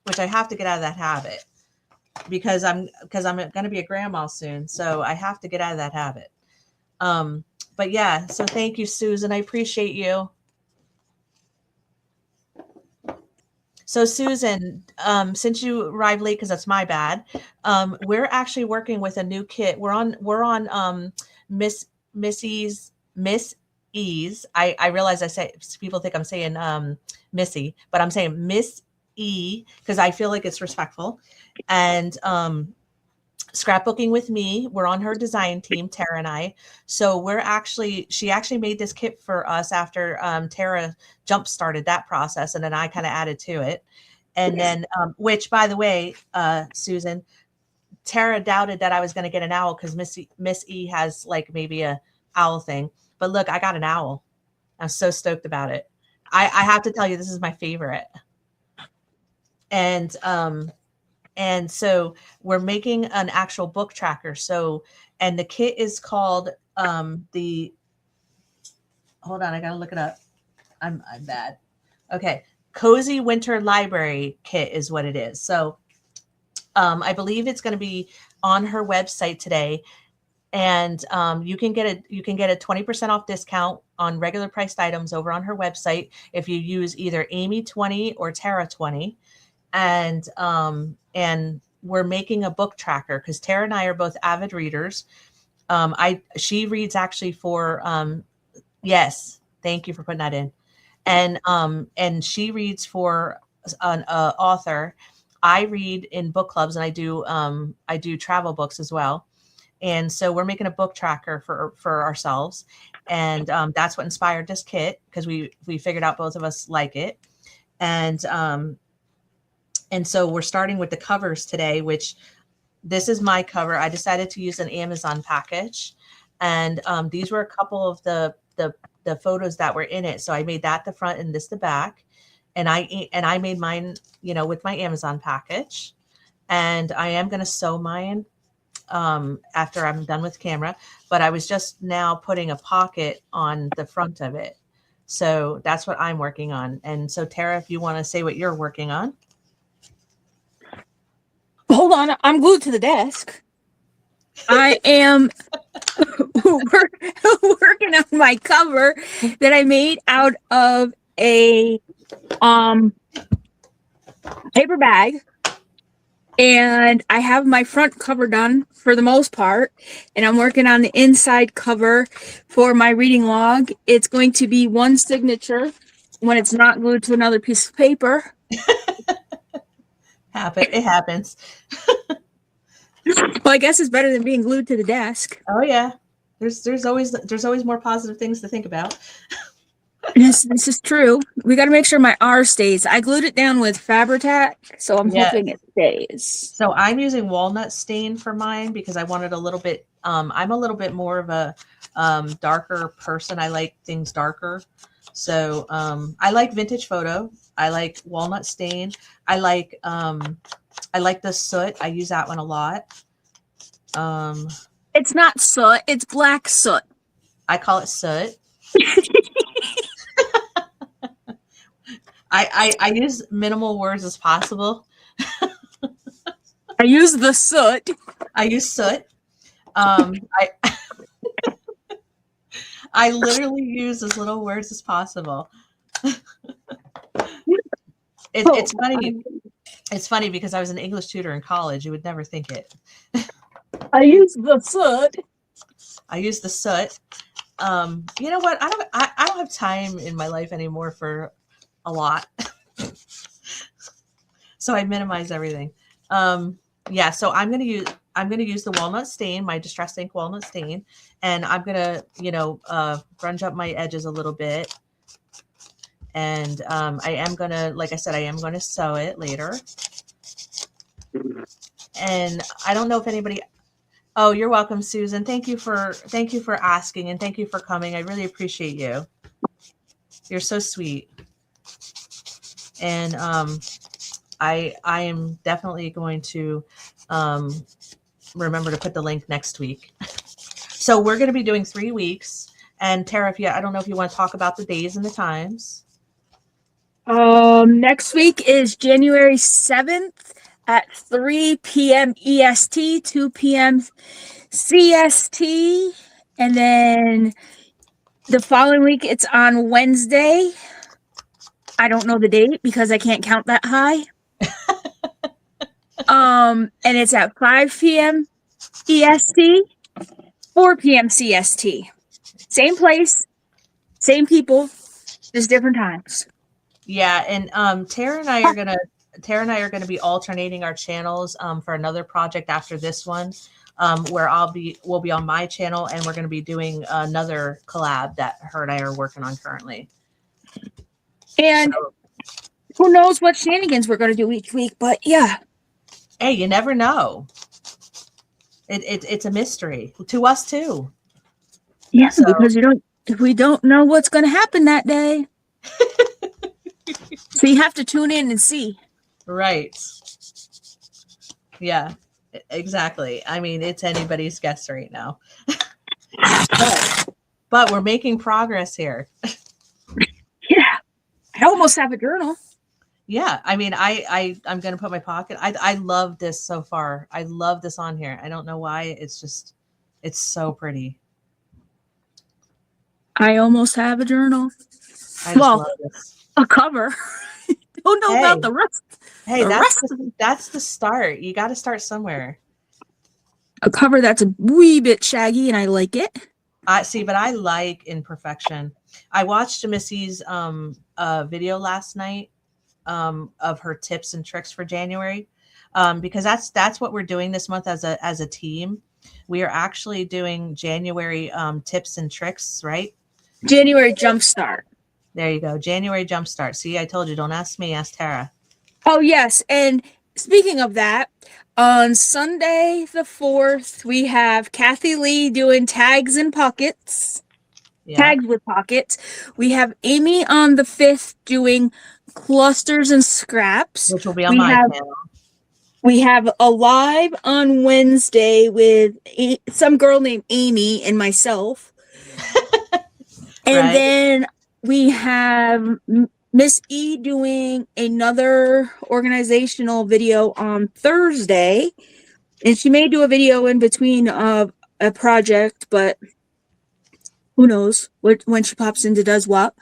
which I have to get out of that habit because I'm going to be a grandma soon. So I have to get out of that habit. But yeah, so thank you, Susan. I appreciate you. So Susan, since you arrived late, because that's my bad, we're actually working with a new kit. We're on Miss E's. I realize I say people think I'm saying Missy, but I'm saying Miss E because I feel like it's respectful. And Scrapbooking with Me, we're on her design team, Tara and I. So she actually made this kit for us after Tara jump started that process, and then I kind of added to it. And then, which by the way, Susan, Tara doubted that I was going to get an owl because Miss E has like maybe a owl thing. But look, I got an owl. I'm so stoked about it. I have to tell you, this is my favorite. And so we're making an actual book tracker. So, and the kit is called hold on, I gotta look it up. I'm bad. Okay, Cozy Winter Library Kit is what it is. So, I believe it's going to be on her website today, and you can get a 20% off discount on regular priced items over on her website if you use either Amy 20 or Tara 20. And we're making a book tracker because Tara and I are both avid readers. She reads actually for yes, thank you for putting that in. And she reads for an author. I read in book clubs, and I do travel books as well. And so we're making a book tracker for ourselves, and that's what inspired this kit because we figured out both of us like it, and so we're starting with the covers today, which this is my cover. I decided to use an Amazon package, and these were a couple of the photos that were in it. So I made that the front and this the back, and I made mine, with my Amazon package, and I am going to sew mine after I'm done with camera, but I was just now putting a pocket on the front of it. So that's what I'm working on. And so Tara, if you want to say what you're working on. Hold on, I'm glued to the desk. I am working on my cover that I made out of a paper bag, and I have my front cover done for the most part, and I'm working on the inside cover for my reading log. It's going to be one signature when it's not glued to another piece of paper. It happens. Well, I guess it's better than being glued to the desk. Oh yeah. There's always more positive things to think about. This is true. We got to make sure my R stays. I glued it down with Fabri-Tac, so I'm hoping it stays. So I'm using walnut stain for mine because I wanted a little bit. I'm a little bit more of a darker person. I like things darker. So I like vintage photo. I like walnut stain. I like the soot. I use that one a lot. It's not soot. It's black soot. I call it soot. I use minimal words as possible. I use the soot. I use soot. I literally use as little words as possible. It's funny. It's funny because I was an English tutor in college. You would never think it. I use the soot. I use the soot. You know what? I don't have time in my life anymore for a lot. So I minimize everything. Yeah, so I'm gonna use the walnut stain, my Distress Ink walnut stain, and I'm gonna, grunge up my edges a little bit. And I am gonna, like I said, I am gonna sew it later. And I don't know if anybody. Oh, you're welcome, Susan. Thank you for asking, and thank you for coming. I really appreciate you. You're so sweet. And I am definitely going to remember to put the link next week. So we're going to be doing 3 weeks. And Tara, I don't know if you want to talk about the days and the times. Next week is January 7th at 3 p.m. EST, 2 p.m. CST. And then the following week, it's on Wednesday. I don't know the date because I can't count that high. And it's at 5 p.m. EST, 4 p.m. CST. Same place, Same people, just different times. Yeah, and Tara and I are gonna be alternating our channels for another project after this one, where we'll be on my channel, and we're gonna be doing another collab that her and I are working on currently. And So, who knows what shenanigans we're going to do each week, but yeah. hey, you never know. It's a mystery to us too. Yeah, So, because we don't know what's going to happen that day. So you have to tune in and see. right. Yeah, exactly. I mean, it's anybody's guess right now. but we're making progress here. Yeah. I almost have a journal. Yeah, I mean, I'm gonna put my pocket. I love this so far. I love this on here. I don't know why. It's so pretty. I almost have a journal. I just Well, love this. a cover. Don't know about the rest. Hey, The that's rest of that's the start. You got to start somewhere. a cover that's a wee bit shaggy, and I like it. I see, but I like imperfection. I watched Missy's video last night of her tips and tricks for January, because that's what we're doing this month as a team. We are actually doing January tips and tricks, right? January Jumpstart. There you go. January Jumpstart. See, I told you, don't ask me, ask Tara. Oh, yes. And speaking of that, on Sunday the 4th, we have Kathy Lee doing tags and pockets. Yeah. Tags with pockets. We have Amy on the 5th doing clusters and scraps. Which will be on my channel. We have a live on Wednesday with some girl named Amy and myself. And Right. then we have Miss E doing another organizational video on Thursday. And she may do a video in between a project, but who knows when she pops into does what.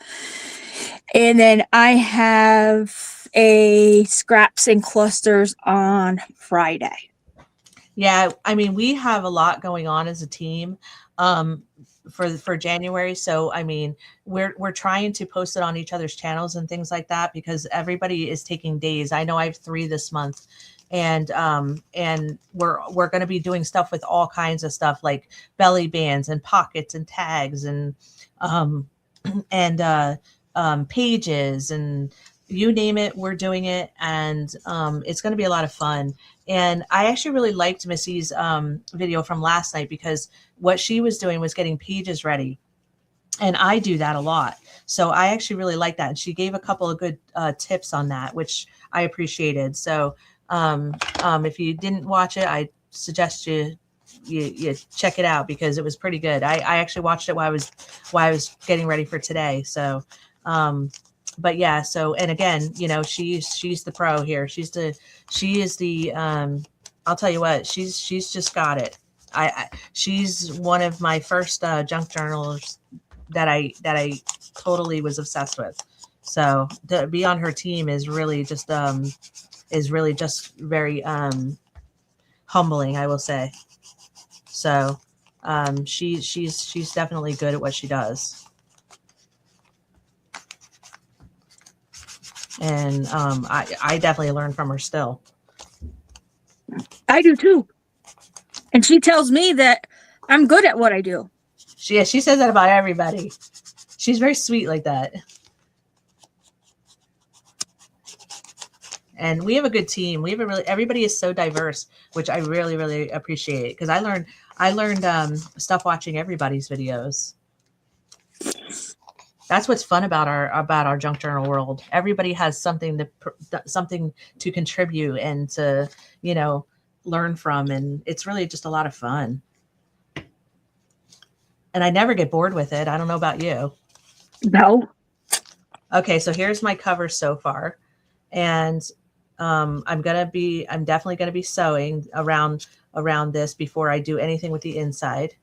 And then I have a scraps and clusters on Friday. Yeah, I mean, we have a lot going on as a team for January. So I mean, we're trying to post it on each other's channels and things like that, because everybody is taking days. I know I have 3 this month, and we're going to be doing stuff with all kinds of stuff like belly bands and pockets and tags and pages and you name it, we're doing it. And it's going to be a lot of fun. And I actually really liked Missy's video from last night, because what she was doing was getting pages ready. And I do that a lot. So I actually really like that. And she gave a couple of good tips on that, which I appreciated. So if you didn't watch it, I suggest you check it out, because it was pretty good. I actually watched it while I was getting ready for today. So but yeah, so, and again, you know, she's the pro here. She is the I'll tell you what, she's just got it. She's one of my first junk journalers that I totally was obsessed with. So to be on her team is really just very humbling, I will say. So she's definitely good at what she does. And I definitely learn from her still. I do too. And she tells me that I'm good at what I do. She says that about everybody. She's very sweet like that. And we have a good team. We have everybody is so diverse, which I really, really appreciate, because I learned stuff watching everybody's videos. That's what's fun about our junk journal world. Everybody has something to contribute and to, you know, learn from, and it's really just a lot of fun. And I never get bored with it. I don't know about you. No. Okay, so here's my cover so far, and I'm definitely gonna be sewing around this before I do anything with the inside.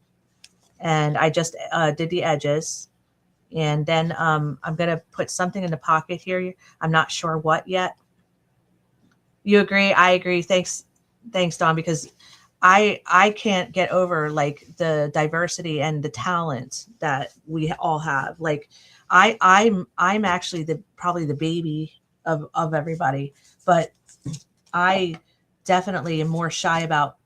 And I just did the edges. And then I'm going to put something in the pocket here. I'm not sure what yet. You agree? I agree. Thanks, Dawn, because I can't get over like the diversity and the talent that we all have. Like I'm actually probably the baby of everybody, but I definitely am more shy about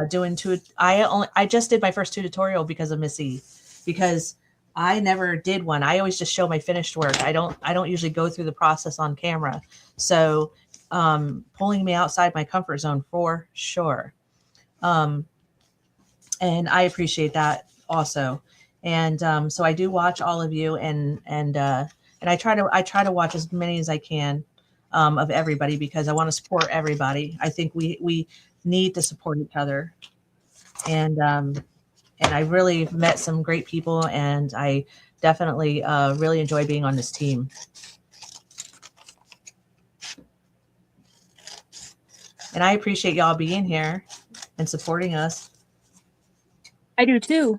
doing two. I just did my first tutorial because of Missy, because I never did one. I always just show my finished work. I don't usually go through the process on camera. So pulling me outside my comfort zone for sure. And I appreciate that also. And so I do watch all of you, and I try to watch as many as I can of everybody, because I want to support everybody. I think we need to support each other. And I really met some great people, and I definitely really enjoy being on this team. And I appreciate y'all being here and supporting us. I do too.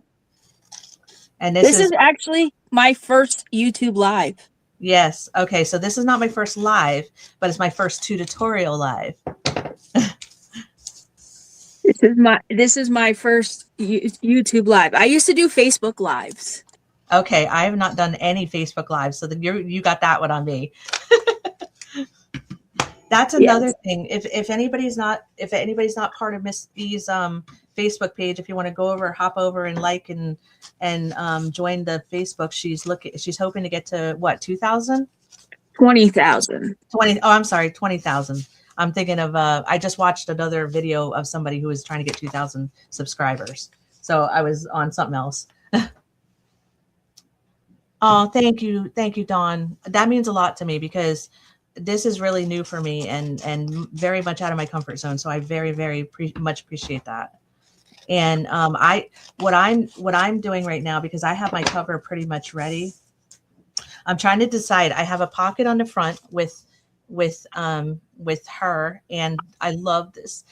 And This is actually my first YouTube live. Yes. Okay. So this is not my first live, but it's my first tutorial live. This is my first YouTube live. I used to do Facebook lives. Okay. I have not done any Facebook lives, so you got that one on me. That's another thing. If anybody's not part of Miss B's Facebook page, if you want to hop over and like and join the Facebook. She's hoping to get to what, 2,000? 20,000. 20. Oh, I'm sorry, 20,000. I'm thinking of I just watched another video of somebody who was trying to get 2,000 subscribers. So I was on something else. Oh, thank you, Dawn. That means a lot to me, because this is really new for me and very much out of my comfort zone. So I very, very much appreciate that. And what I'm doing right now, because I have my cover pretty much ready, I'm trying to decide. I have a pocket on the front with her, and I love this.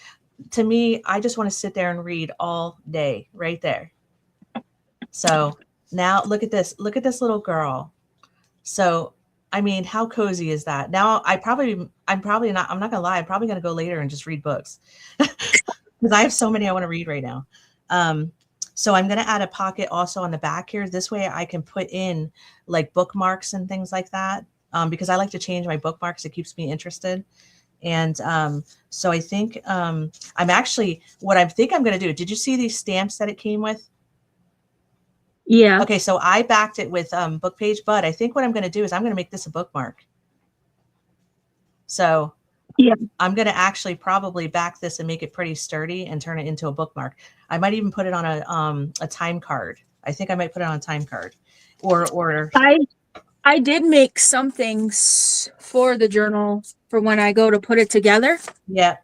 To me, I just want to sit there and read all day right there. So now look at this little girl. So I mean, how cozy is that? Now I'm not gonna lie, I'm probably gonna go later and just read books, because I have so many I want to read right now. So I'm gonna add a pocket also on the back here. This way I can put in like bookmarks and things like that, because I like to change my bookmarks. It keeps me interested. And so I think what I think I'm gonna do. Did you see these stamps that it came with? Yeah. Okay, so I backed it with Bookpage, but I think what I'm going to do is I'm going to make this a bookmark. So yeah, I'm going to actually probably back this and make it pretty sturdy and turn it into a bookmark. I might even put it on a time card. I think I might put it on a time card, or I did make some things for the journal for when I go to put it together. Yeah.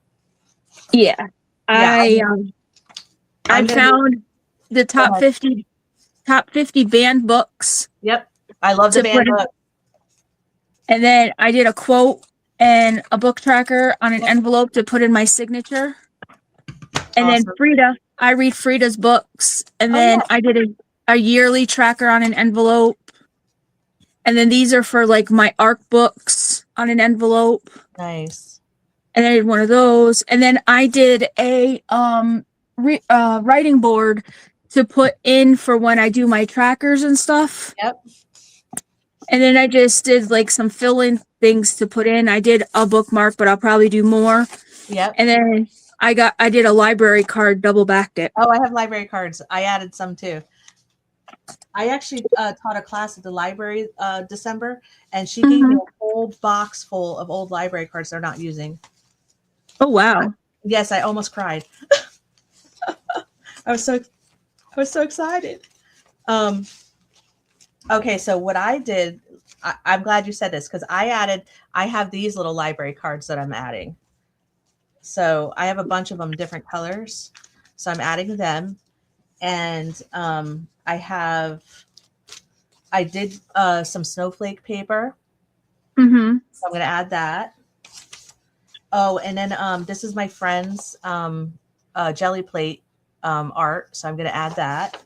Yeah. I found the top 50 banned books. Yep. I love the banned book. And then I did a quote and a book tracker on an envelope to put in my signature. And then I read Frida's books. And then I did a yearly tracker on an envelope. And then these are for like my ARC books on an envelope. Nice. And I did one of those. And then I did a writing board to put in for when I do my trackers and stuff. Yep. And then I just did like some fill-in things to put in. I did a bookmark, but I'll probably do more. Yep. And then I did a library card, double backed it. Oh, I have library cards. I added some too. I actually taught a class at the library December, and she gave me a whole box full of old library cards they're not using. Oh, wow. Yes, I almost cried. I was so excited. Okay, so what I did, I'm glad you said this, because I have these little library cards that I'm adding. So I have a bunch of them, different colors. So I'm adding them. And I did some snowflake paper. Mm-hmm. So I'm going to add that. Oh, and then this is my friend's jelly plate art. So I'm going to add that.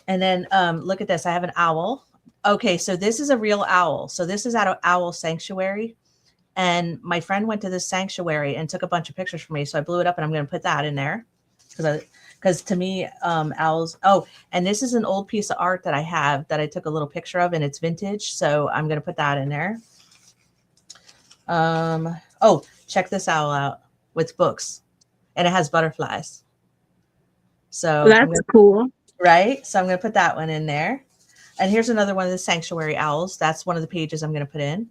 And then look at this. I have an owl. Okay, so this is a real owl. So this is at an owl sanctuary. And my friend went to this sanctuary and took a bunch of pictures for me. So I blew it up and I'm going to put that in there because to me, owls. Oh, and this is an old piece of art that I have that I took a little picture of and it's vintage. So I'm going to put that in there. Oh, check this owl out with books and it has butterflies. So That's cool. right. So I'm going to put that one in there. And here's another one of the sanctuary owls. That's one of the pages I'm going to put in.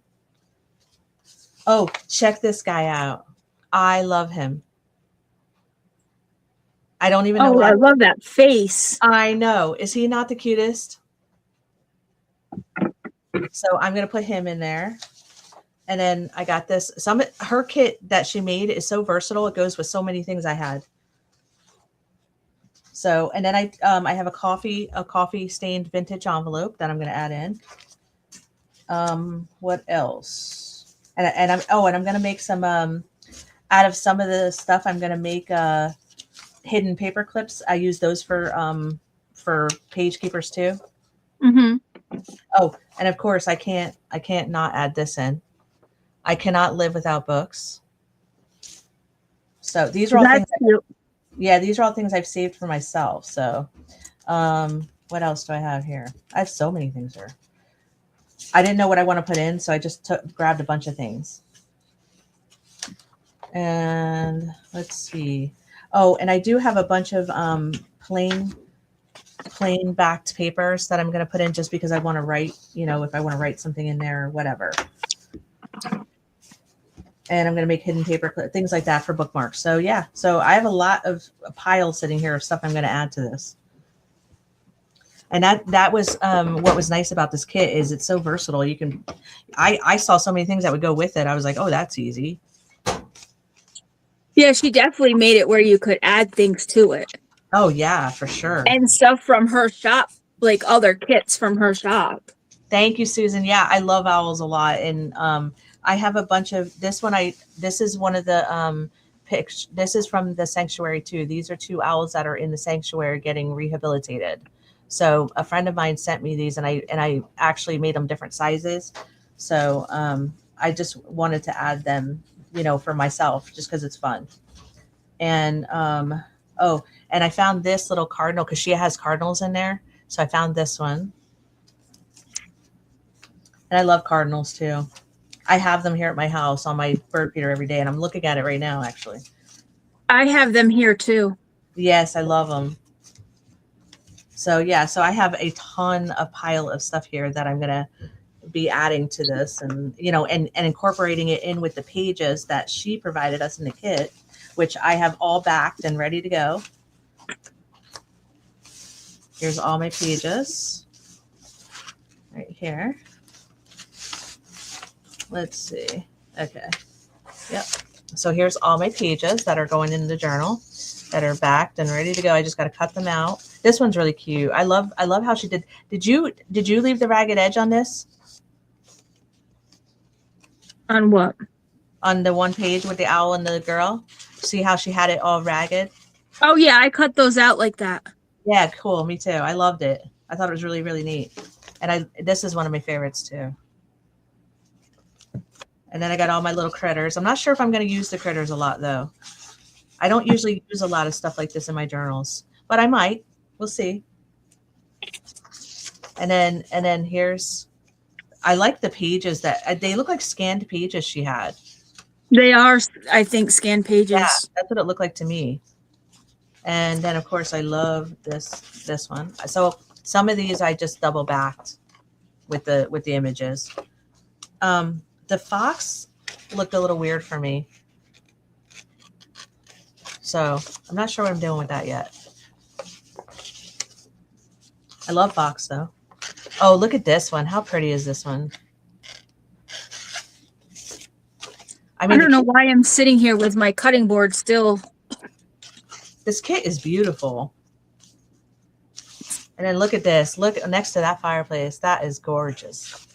Oh, check this guy out. I love him. I don't even know. Oh, I love that face. I know. Is he not the cutest? So I'm going to put him in there. And then I got this. Her kit that she made is so versatile. It goes with so many things I had. So, and then I have a coffee stained vintage envelope that I'm going to add in. What else? And I'm going to make some, out of some of the stuff, I'm going to make, hidden paper clips. I use those for page keepers too. Mm-hmm. Oh, and of course I can't not add this in. I cannot live without books. So these are all things. Yeah, these are all things I've saved for myself. So, what else do I have here? I have so many things here. I didn't know what I want to put in, so I just grabbed a bunch of things. And let's see. Oh, and I do have a bunch of plain backed papers that I'm going to put in just because I want to write, if I want to write something in there or whatever. And I'm going to make hidden paper, things like that for bookmarks. So yeah, so I have a pile sitting here of stuff I'm going to add to this. And that was what was nice about this kit is it's so versatile. I saw so many things that would go with it. I was like, oh, that's easy. Yeah, she definitely made it where you could add things to it. Oh yeah, for sure. And stuff from her shop, like other kits from her shop. Thank you, Susan. Yeah, I love owls a lot. And I have a bunch of this is one of the pics. This is from the sanctuary too. These are 2 owls that are in the sanctuary getting rehabilitated. So a friend of mine sent me these and I actually made them different sizes. So I just wanted to add them, for myself just because it's fun. And and I found this little cardinal because she has cardinals in there. So I found this one. And I love cardinals too. I have them here at my house on my bird feeder every day, and I'm looking at it right now, actually. I have them here too. Yes, I love them. So yeah, so I have a pile of stuff here that I'm gonna be adding to this, and and incorporating it in with the pages that she provided us in the kit, which I have all backed and ready to go. Here's all my pages right here. Let's see. Okay. Yep. So here's all my pages that are going in the journal that are backed and ready to go. I just got to cut them out. This one's really cute. I love how she did. Did you leave the ragged edge on this? On what? On the one page with the owl and the girl? See how she had it all ragged? Oh yeah, I cut those out like that. Yeah, cool. Me too. I loved it. I thought it was really, really neat. And this is one of my favorites too. And then I got all my little critters. I'm not sure if I'm going to use the critters a lot though. I don't usually use a lot of stuff like this in my journals, but I might. We'll see. And then here's, I like the pages that they look like scanned pages she had. They are, I think, scanned pages. Yeah, that's what it looked like to me. And then of course I love this one. So some of these I just double backed with the images. The fox looked a little weird for me. So I'm not sure what I'm doing with that yet. I love fox though. Oh, look at this one. How pretty is this one? I don't know why I'm sitting here with my cutting board still. This kit is beautiful. And then look at this. Look next to that fireplace. That is gorgeous.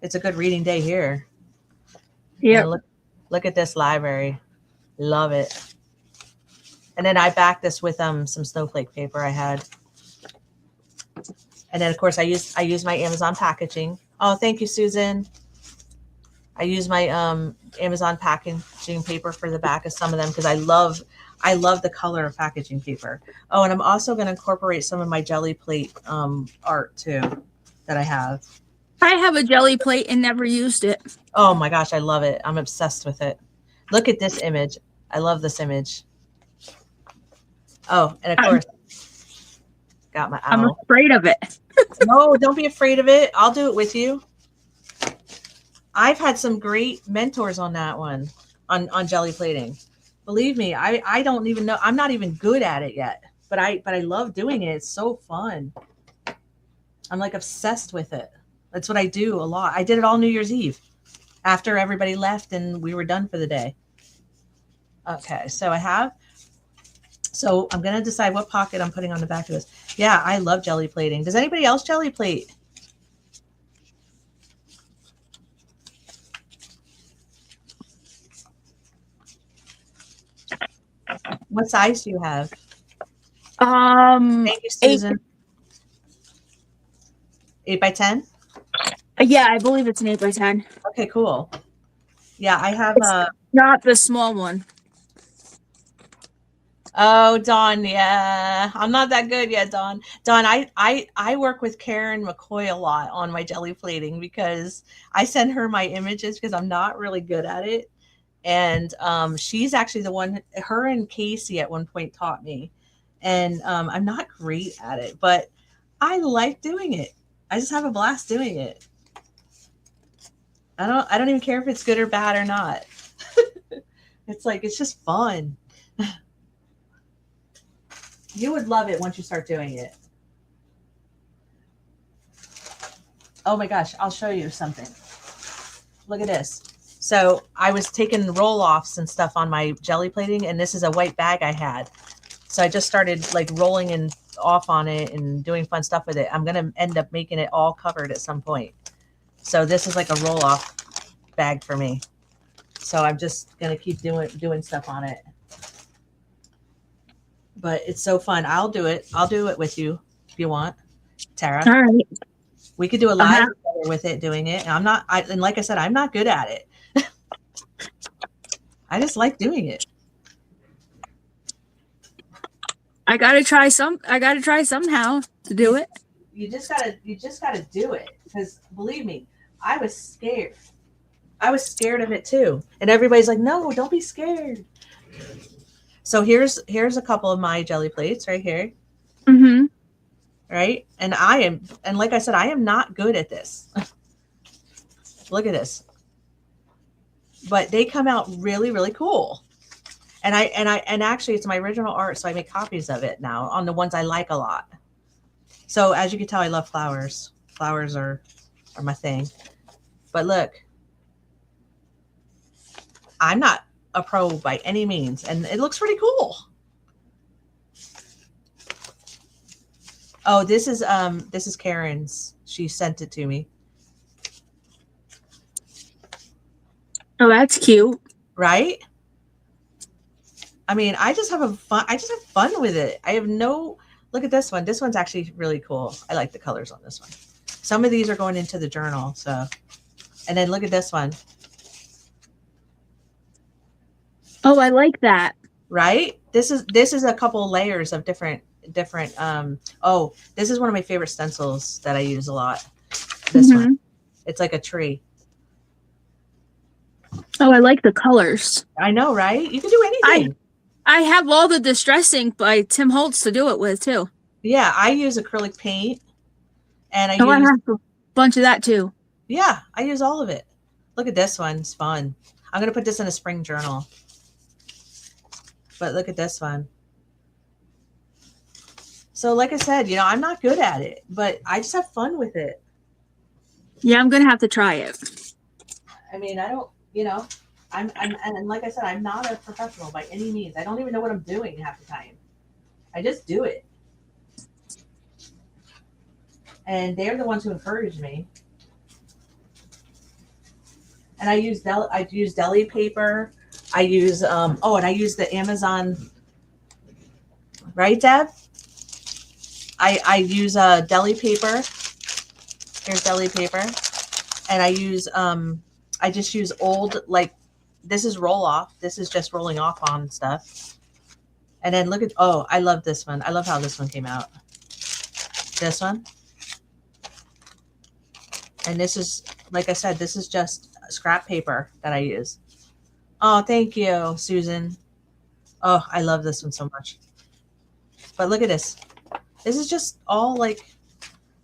It's a good reading day here. Yeah. Look at this library. Love it. And then I backed this with some snowflake paper I had. And then of course I use my Amazon packaging Oh, thank you, Susan. I use my Amazon packaging paper for the back of some of them because I love the color of packaging paper. Oh, and I'm also going to incorporate some of my jelly plate art too that I have. I have a jelly plate and never used it. Oh my gosh, I love it. I'm obsessed with it. Look at this image. I love this image. Oh, and of course, got my I'm owl. afraid of it. No, don't be afraid of it. I'll do it with you. I've had some great mentors on that one, on jelly plating. Believe me, I don't even know. I'm not even good at it yet, but I love doing it. It's so fun. I'm like obsessed with it. That's what I do a lot. I did it all New Year's Eve after everybody left and we were done for the day. Okay, so I'm going to decide what pocket I'm putting on the back of this. Yeah, I love jelly plating. Does anybody else jelly plate? What size do you have? Thank you, Susan. 8 by 10? Yeah, I believe it's an 8 by 10. Okay, cool. Yeah, I have Not the small one. Oh, Dawn, yeah. I'm not that good yet, Dawn. Dawn, I work with Karen McCoy a lot on my jelly plating because I send her my images because I'm not really good at it. And she's actually the one, her and Casey at one point taught me. And I'm not great at it, but I like doing it. I just have a blast doing it. I don't even care if it's good or bad or not. It's like, it's just fun. You would love it once you start doing it. Oh my gosh, I'll show you something. Look at this. So I was taking roll-offs and stuff on my jelly plating, and this is a white bag I had. So I just started like rolling and off on it and doing fun stuff with it. I'm going to end up making it all covered at some point. So this is like a roll-off bag for me. So I'm just going to keep doing stuff on it. But it's so fun. I'll do it. I'll do it with you if you want, Tara. All right. We could do a live together with it, doing it. And and like I said, I'm not good at it. I just like doing it. I gotta try somehow to do it. You just gotta do it. Because believe me, I was scared. I was scared of it too. And everybody's like, no, don't be scared. So here's a couple of my jelly plates right here. Mm-hmm. Right? And like I said, I am not good at this. Look at this. But they come out really, really cool. And actually it's my original art, so I make copies of it now on the ones I like a lot. So as you can tell, I love flowers. Flowers are my thing. But look, I'm not a pro by any means, and it looks pretty cool. Oh, this is Karen's. She sent it to me. Oh, that's cute. Right? I mean, I just have fun with it. I have no, look at this one. This one's actually really cool. I like the colors on this one. Some of these are going into the journal, so. And then look at this one. Oh, I like that. Right? This is a couple layers of different oh, this is one of my favorite stencils that I use a lot. This one. It's like a tree. Oh, I like the colors. I know, right? You can do anything. I have all the Distress ink by Tim Holtz to do it with too. Yeah, I use acrylic paint, and I have a bunch of that too. Yeah, I use all of it. Look at this one. It's fun. I'm going to put this in a spring journal. But look at this one. So like I said, I'm not good at it, but I just have fun with it. Yeah, I'm going to have to try it. I mean, I don't, and like I said, I'm not a professional by any means. I don't even know what I'm doing half the time. I just do it. And they're the ones who encourage me. And I use deli paper. I use and I use the Amazon, right, Deb? I use deli paper. Here's deli paper. and I just use old, like, this is roll off. This is just rolling off on stuff. And then look at, oh, I love this one. I love how this one came out. This one. And this is, like I said, this is just scrap paper that I use. Oh, thank you, Susan. Oh, I love this one so much. But look at this. This is just all like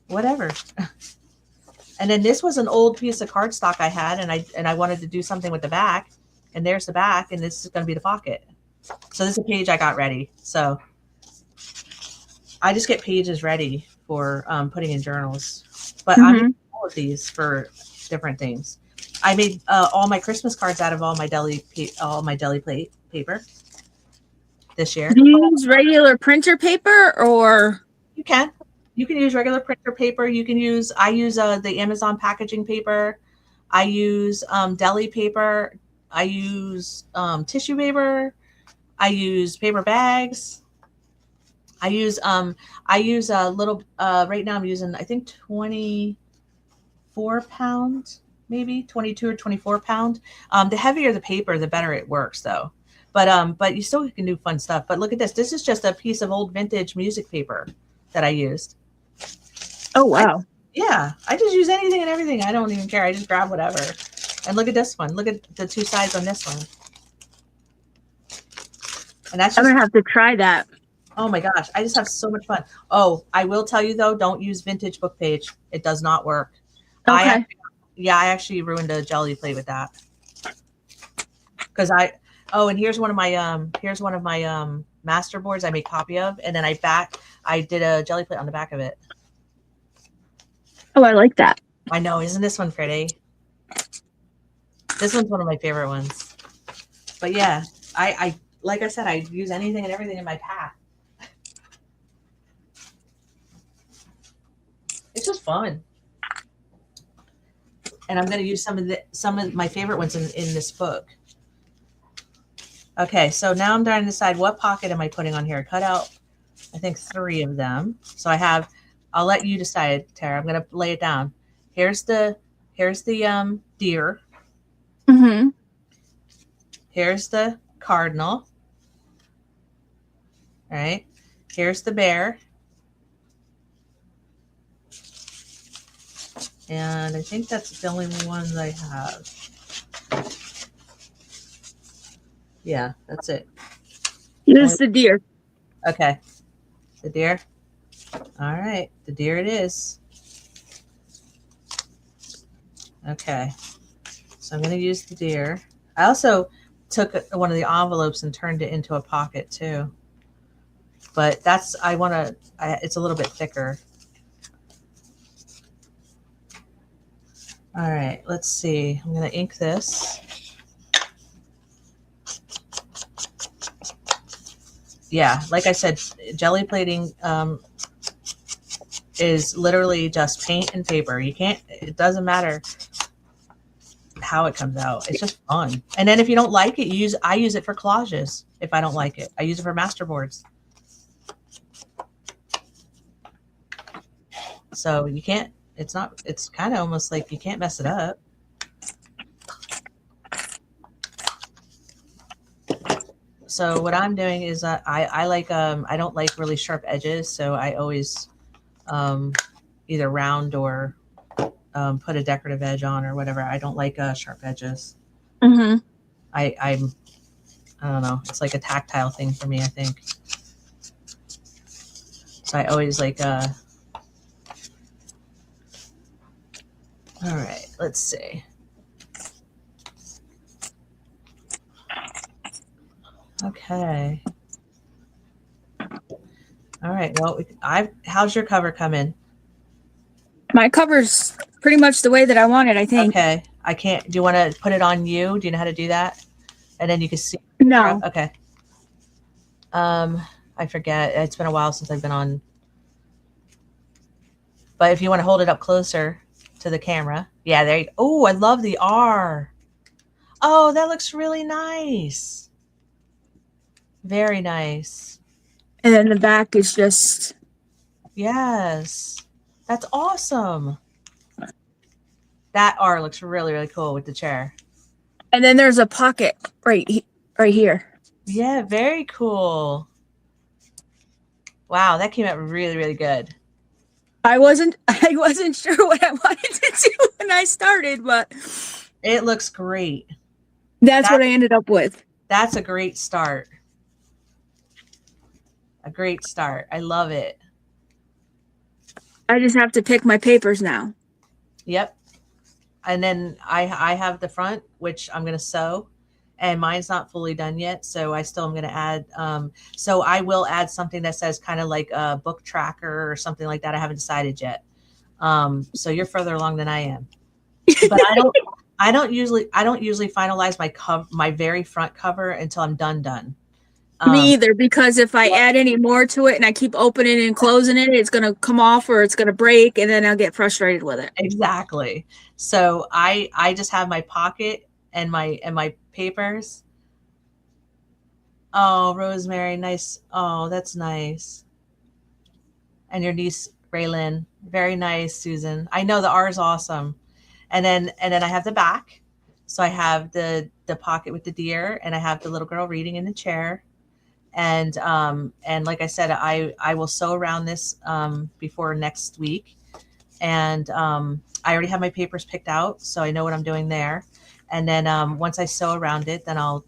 whatever. And then this was an old piece of cardstock I had, and I wanted to do something with the back. And there's the back, and this is going to be the pocket. So this is a page I got ready. So I just get pages ready for putting in journals. But I'm using all of these for different things. I made all my Christmas cards out of all my deli plate paper this year. Do you use regular printer paper or? You can use regular printer paper. I use the Amazon packaging paper. I use deli paper. I use tissue paper. I use paper bags. I use a little, right now I'm using, I think 24 pounds, maybe 22 or 24 pound. The heavier the paper, the better it works though. But you still can do fun stuff. But look at this. This is just a piece of old vintage music paper that I used. Oh, wow. I just use anything and everything. I don't even care. I just grab whatever. And look at this one. Look at the two sides on this one. And that's I'm just, going to have to try that. oh my gosh. I just have so much fun. Oh, I will tell you though, don't use vintage book page. It does not work. Okay. I actually ruined a jelly plate with that. Because and here's one of my master boards I made copy of, and then I did a jelly plate on the back of it. Oh, I like that. I know, isn't this one pretty? This one's one of my favorite ones. But yeah, I like I said, I use anything and everything in my path. It's just fun. And I'm going to use some of my favorite ones in this book. Okay, so now I'm trying to decide what pocket am I putting on here. Cut out, I think 3 of them. So I'll let you decide, Tara. I'm going to lay it down. Here's the deer. Mm-hmm. Here's the cardinal. All right. Here's the bear. And I think that's the only one that I have. Yeah, that's it. Use the deer. Okay. The deer. All right. The deer it is. Okay. So I'm going to use the deer. I also took one of the envelopes and turned it into a pocket too. But it's a little bit thicker. All right, let's see. I'm going to ink this. Yeah, like I said, jelly plating is literally just paint and paper. It doesn't matter how it comes out. It's just fun. And then if you don't like it, I use it for collages. If I don't like it, I use it for masterboards. So it's kind of almost like you can't mess it up. So what I'm doing is I like, I don't like really sharp edges. So I always either round or put a decorative edge on or whatever. I don't like sharp edges. Mm-hmm. I don't know. It's like a tactile thing for me, I think. So I always like, all right, let's see. Okay. All right. Well, how's your cover coming? My cover's pretty much the way that I want it, I think. Okay. Do you want to put it on you? Do you know how to do that? And then you can see. No. Okay. I forget. It's been a while since I've been on. But if you want to hold it up closer to the camera. Yeah, there you go. Oh, I love the R. Oh, that looks really nice. Very nice. And then the back is just... Yes. That's awesome. That R looks really, really cool with the chair. And then there's a pocket right here. Yeah, very cool. Wow, that came out really, really good. I wasn't sure what I wanted to do when I started, but It looks great. that's what I ended up with. That's a great start. A great start. I love it. I just have to pick my papers now. Yep. And then I have the front, which I'm going to sew, and mine's not fully done yet. So I still am going to add, so I will add something that says kind of like a book tracker or something like that. I haven't decided yet. So you're further along than I am, but I don't usually finalize my very front cover until I'm done. Me either, because if I add any more to it and I keep opening and closing it, it's going to come off or it's going to break, and then I'll get frustrated with it. Exactly. So I just have my pocket and my papers. Oh, Rosemary, nice. Oh, that's nice. And your niece Raylan, very nice, Susan. I know the R is awesome. And then I have the back. So I have the pocket with the deer, and I have the little girl reading in the chair. And like I said, I will sew around this before next week. And I already have my papers picked out, so I know what I'm doing there. And then once I sew around it, then I'll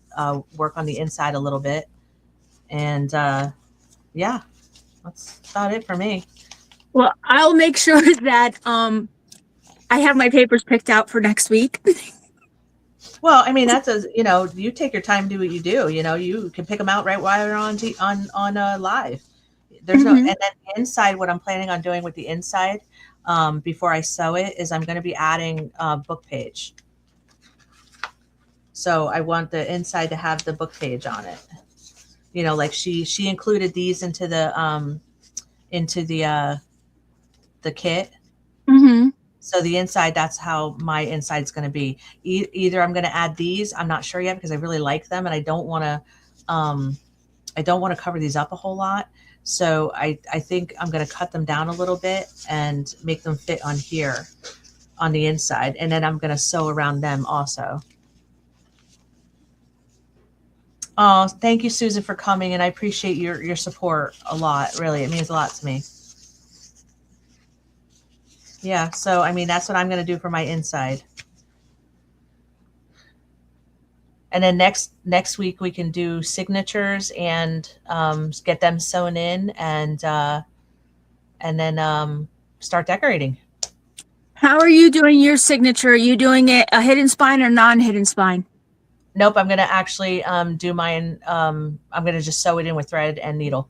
work on the inside a little bit. And yeah, that's about it for me. Well, I'll make sure that I have my papers picked out for next week. Well, I mean, that's you take your time, do what you do. You can pick them out right while you're on live. There's no, and then the inside, what I'm planning on doing with the inside before I sew it is I'm going to be adding a book page. So I want the inside to have the book page on it. Like she included these into the kit. Mm-hmm. So the inside, that's how my inside's going to be. Either I'm going to add these. I'm not sure yet because I really like them, and I don't want to cover these up a whole lot. So I think I'm going to cut them down a little bit and make them fit on here on the inside, and then I'm going to sew around them also. Oh, thank you, Susan, for coming, and I appreciate your support a lot. Really, it means a lot to me. Yeah, so I mean, that's what I'm going to do for my inside. And then next week we can do signatures and get them sewn in, and then start decorating. How are you doing your signature? Are you doing it a hidden spine or non-hidden spine? Nope, I'm going to actually do mine. I'm going to just sew it in with thread and needle.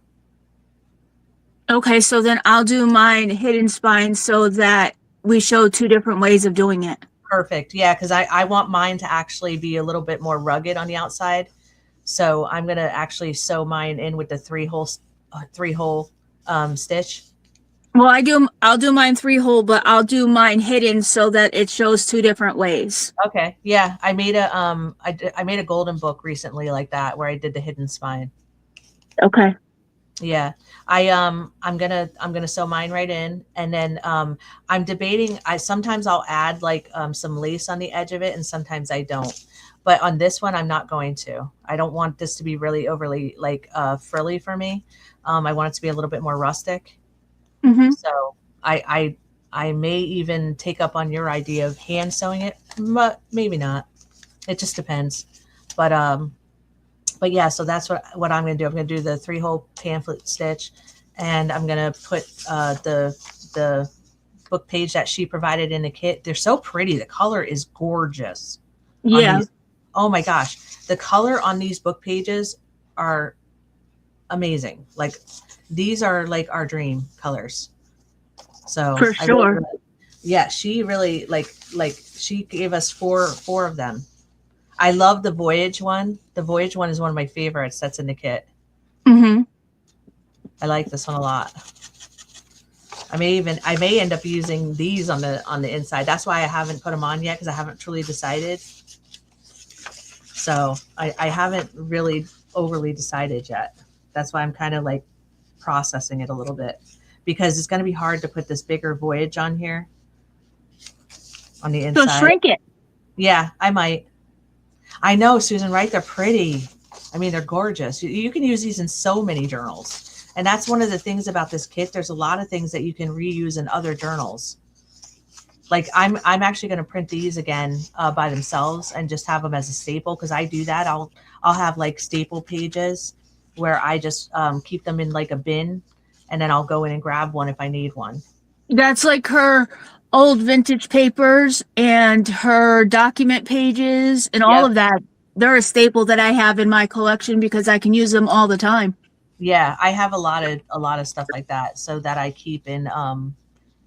Okay, so then I'll do mine hidden spine so that we show two different ways of doing it. Perfect. Yeah, because I want mine to actually be a little bit more rugged on the outside. So I'm going to actually sew mine in with the three hole stitch. Well, I'll do mine 3-hole, but I'll do mine hidden so that it shows two different ways. Okay. Yeah, I made a golden book recently like that where I did the hidden spine. Okay. Yeah. I'm gonna sew mine right in, and then I'm debating. Sometimes I'll add like some lace on the edge of it, and sometimes I don't. But on this one, I'm not going to. I don't want this to be really overly like frilly for me. I want it to be a little bit more rustic. Mm-hmm. So I may even take up on your idea of hand sewing it, but maybe not. It just depends. But yeah, so that's what I'm going to do. I'm going to do the 3-hole pamphlet stitch, and I'm going to put the book page that she provided in the kit. They're so pretty. The color is gorgeous. Yeah. Oh my gosh. The color on these book pages are amazing. Like these are like our dream colors. So for sure. Yeah, she really like she gave us four of them. I love the Voyage one. The Voyage one is one of my favorites that's in the kit. Mm-hmm. I like this one a lot. I may end up using these on the inside. That's why I haven't put them on yet, because I haven't truly decided. So I haven't really overly decided yet. That's why I'm kind of like processing it a little bit, because it's going to be hard to put this bigger Voyage on here. on the So inside. shrink it. Yeah, I might. I know, Susan, right? They're pretty. I mean, they're gorgeous. You can use these in so many journals. And that's one of the things about this kit. There's a lot of things that you can reuse in other journals. Like I'm actually going to print these again by themselves and just have them as a staple, because I do that. I'll have like staple pages where I just keep them in like a bin, and then I'll go in and grab one if I need one. That's like her old vintage papers and her document pages and all Yep. of that. They're a staple that I have in my collection because I can use them all the time. Yeah, I have a lot of stuff like that, so that I keep in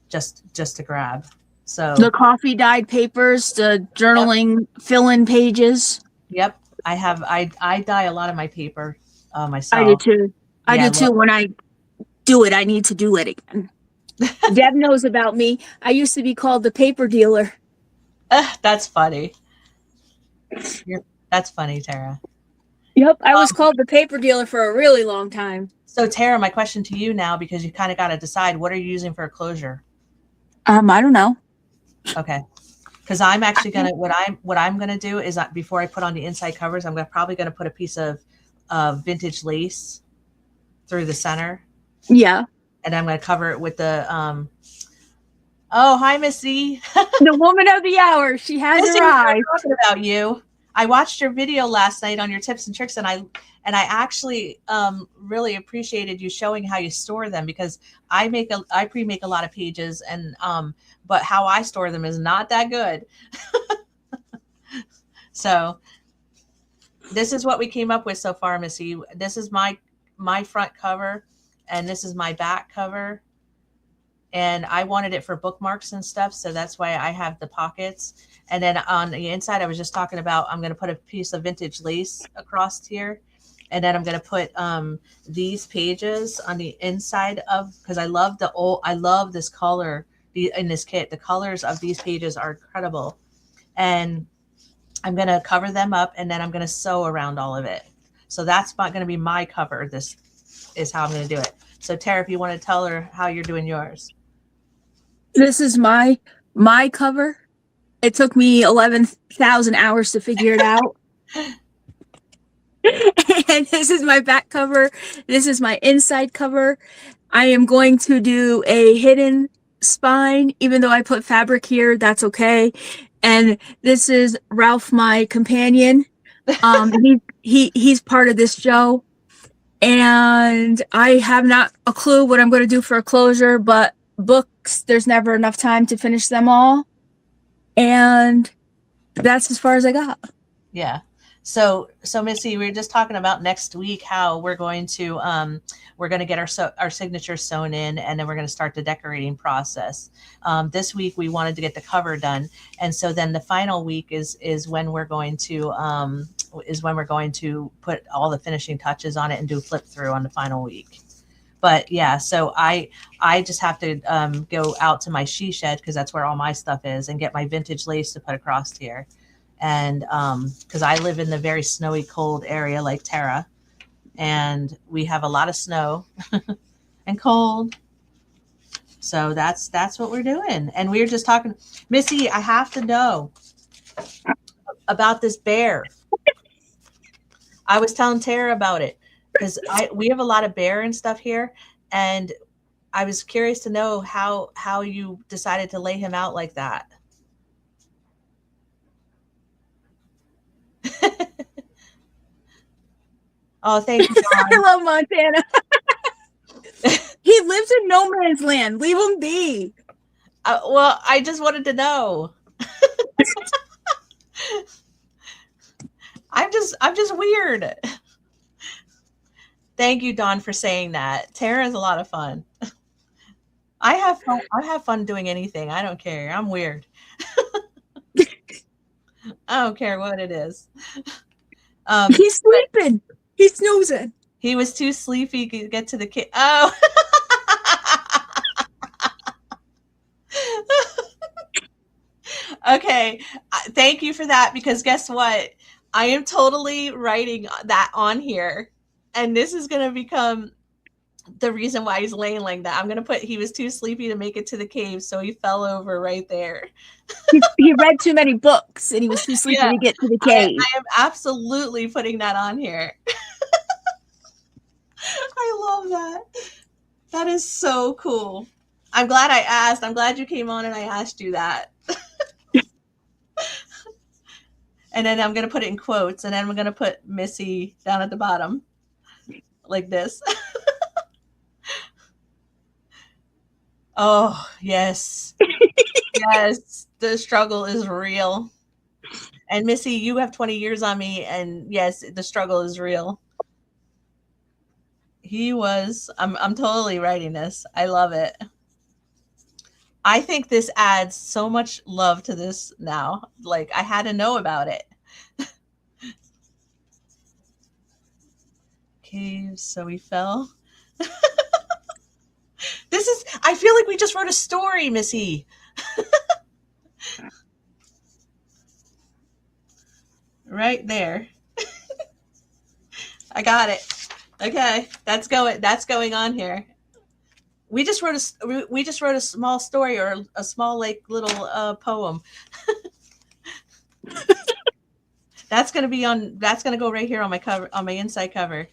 just to grab. So The coffee dyed papers, the journaling fill-in pages. yep, I dye a lot of my paper myself. I do too. I Yeah, do too. When I do it, I need to do it again. Deb knows about me. I used to be called the paper dealer. That's funny. That's funny, Tara. Yep, I was called the paper dealer for a really long time. So Tara, my question to you now, because you kind of got to decide, what are you using for a closure? I don't know. Okay. Because I'm actually gonna what I'm gonna do is that before I put on the inside covers, I'm probably gonna put a piece of vintage lace through the center, Yeah. and I'm gonna cover it with the oh, hi Missy. The woman of the hour. She has Missy, we were arrived. talking about you. I watched your video last night on your tips and tricks, and I actually really appreciated you showing how you store them, because I pre-make a lot of pages, and but how I store them is not that good. So this is what we came up with so far, Missy. This is my front cover, and this is my back cover. And I wanted it for bookmarks and stuff, so that's why I have the pockets. And then on the inside, I was just talking about, I'm going to put a piece of vintage lace across here. And then I'm going to put these pages on the inside of, because I love this color in this kit. The colors of these pages are incredible. And I'm going to cover them up, and then I'm going to sew around all of it. So that's not going to be my cover. This is how I'm going to do it. So Tara, if you want to tell her how you're doing yours. This is my cover. It took me 11,000 hours to figure it out. And this is my back cover. This is my inside cover. I am going to do a hidden spine, even though I put fabric here, that's okay. And this is Ralph, my companion. He's part of this show. And I have not a clue what I'm going to do for a closure, but books, there's never enough time to finish them all. And that's as far as I got. Yeah. So Missy, we were just talking about next week how we're going to get our signatures sewn in, and then we're going to start the decorating process. This week we wanted to get the cover done, and so then the final week is when we're going to put all the finishing touches on it and do flip through on the final week. But yeah, so I just have to go out to my she shed, because that's where all my stuff is, and get my vintage lace to put across here. And because I live in the very snowy, cold area like Tara, and we have a lot of snow and cold. So that's what we're doing. And we were just talking, Missy, I have to know about this bear. I was telling Tara about it, because we have a lot of bear and stuff here, and I was curious to know how you decided to lay him out like that. Oh, thank you, John. I love Montana. He lives in no man's land. Leave him be. Well, I just wanted to know. I'm just weird. Thank you, Dawn, for saying that. Tara is a lot of fun. I have fun doing anything. I don't care. I'm weird. I don't care what it is. He's sleeping. He's snoozing. He was too sleepy to get to the kid. Oh. Okay. Thank you for that, because guess what? I am totally writing that on here, and this is going to become the reason why he's laying like that. I'm gonna put he was too sleepy to make it to the cave, so he fell over right there. He read too many books and he was too sleepy Yeah, to get to the I cave. am absolutely putting that on here. I love that. That is so cool. I'm glad I asked. I'm glad you came on and I asked you that. And then I'm going to put it in quotes, and then I'm going to put Missy down at the bottom like this. Oh, yes. Yes, the struggle is real. And Missy, you have 20 years on me, and yes, the struggle is real. I'm totally writing this. I love it. I think this adds so much love to this now. Like, I had to know about it. Caves, so we fell. I feel like we just wrote a story, Missy. Right there. I got it. Okay, that's going on here. We just wrote a small story, or a small like little poem. That's gonna go right here on my cover, on my inside cover.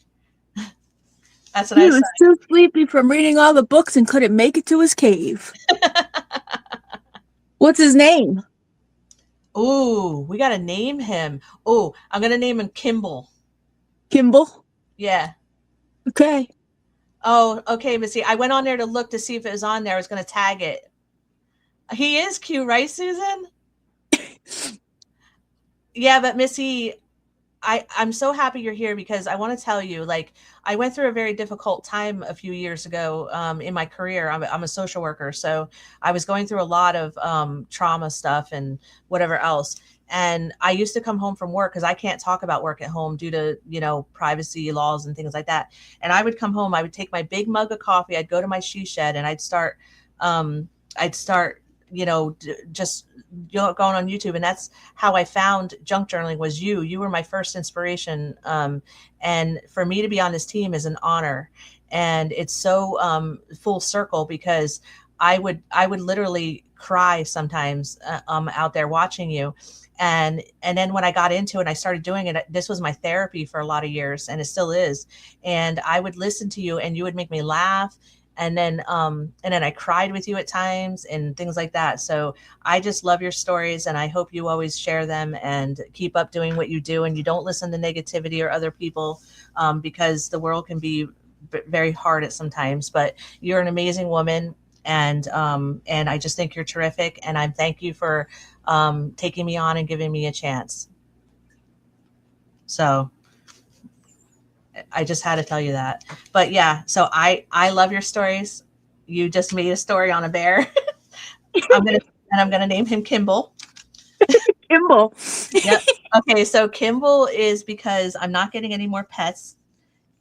That's what He I was said. too sleepy from reading all the books and couldn't make it to his cave. What's his name? Ooh, we gotta name him. Oh, I'm gonna name him Kimball. Kimball. Yeah. Okay. Oh, okay, Missy. I went on there to look to see if it was on there. I was gonna tag it. He is cute, right, Susan? Yeah, but Missy, I'm so happy you're here, because I want to tell you, like, I went through a very difficult time a few years ago in my career. I'm a social worker, so I was going through a lot of trauma stuff and whatever else. And I used to come home from work, because I can't talk about work at home due to, privacy laws and things like that. And I would come home, I would take my big mug of coffee, I'd go to my she shed, and I'd start, just going on YouTube. And that's how I found junk journaling, was you. You were my first inspiration. And for me to be on this team is an honor. And it's so full circle, because I would literally cry sometimes out there watching you. And then when I got into it and I started doing it, this was my therapy for a lot of years, and it still is. And I would listen to you, and you would make me laugh. And then I cried with you at times and things like that. So I just love your stories, and I hope you always share them and keep up doing what you do, and you don't listen to negativity or other people, because the world can be very hard at sometimes. But you're an amazing woman, and I just think you're terrific, and I thank you for taking me on and giving me a chance. So I just had to tell you that. But yeah, so I love your stories. You just made a story on a bear. I'm gonna name him Kimball. Kimball. Yep. Okay, so Kimball is because I'm not getting any more pets,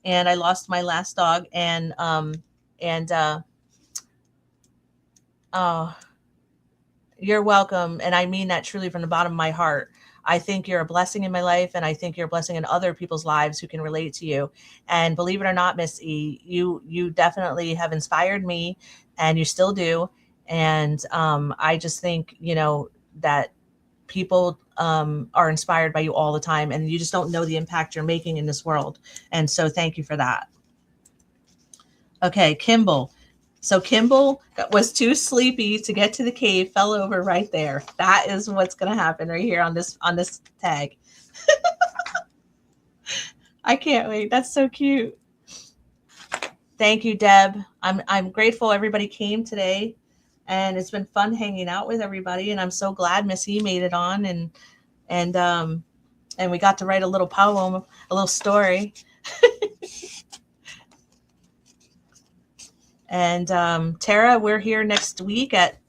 and I lost my last dog, and oh, you're welcome, and I mean that truly from the bottom of my heart. I think you're a blessing in my life, and I think you're a blessing in other people's lives who can relate to you. And believe it or not, Miss E, you definitely have inspired me, and you still do. And I just think, that people are inspired by you all the time, and you just don't know the impact you're making in this world. And so thank you for that. Okay, Kimball. So Kimball was too sleepy to get to the cave, fell over right there. That is what's going to happen right here on this tag. I can't wait. That's so cute. Thank you, Deb. I'm grateful everybody came today, and it's been fun hanging out with everybody. And I'm so glad Miss E made it on, and we got to write a little poem, a little story. And Tara, we're here next week at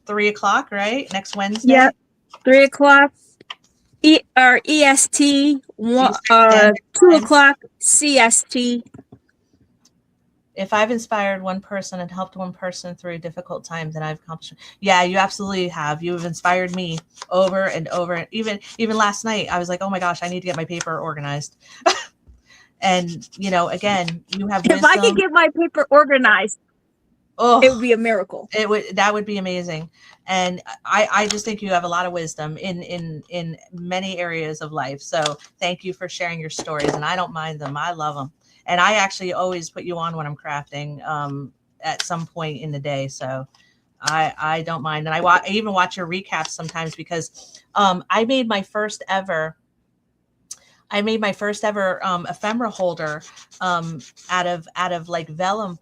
3:00, right? Next Wednesday. Yep, 3:00 EST, 2:00 CST. If I've inspired one person and helped one person through a difficult time, then I've accomplished. Yeah, you absolutely have. You have inspired me over and over. Even last night, I was like, oh my gosh, I need to get my paper organized. And, you know, again, you have If I could wisdom. get my paper organized, Oh, it would be a miracle. that would be amazing. And I just think you have a lot of wisdom in many areas of life. So thank you for sharing your stories, and I don't mind them. I love them. And I actually always put you on when I'm crafting at some point in the day. So I don't mind. And I even watch your recaps sometimes because I made my first ever ephemera holder out of like vellum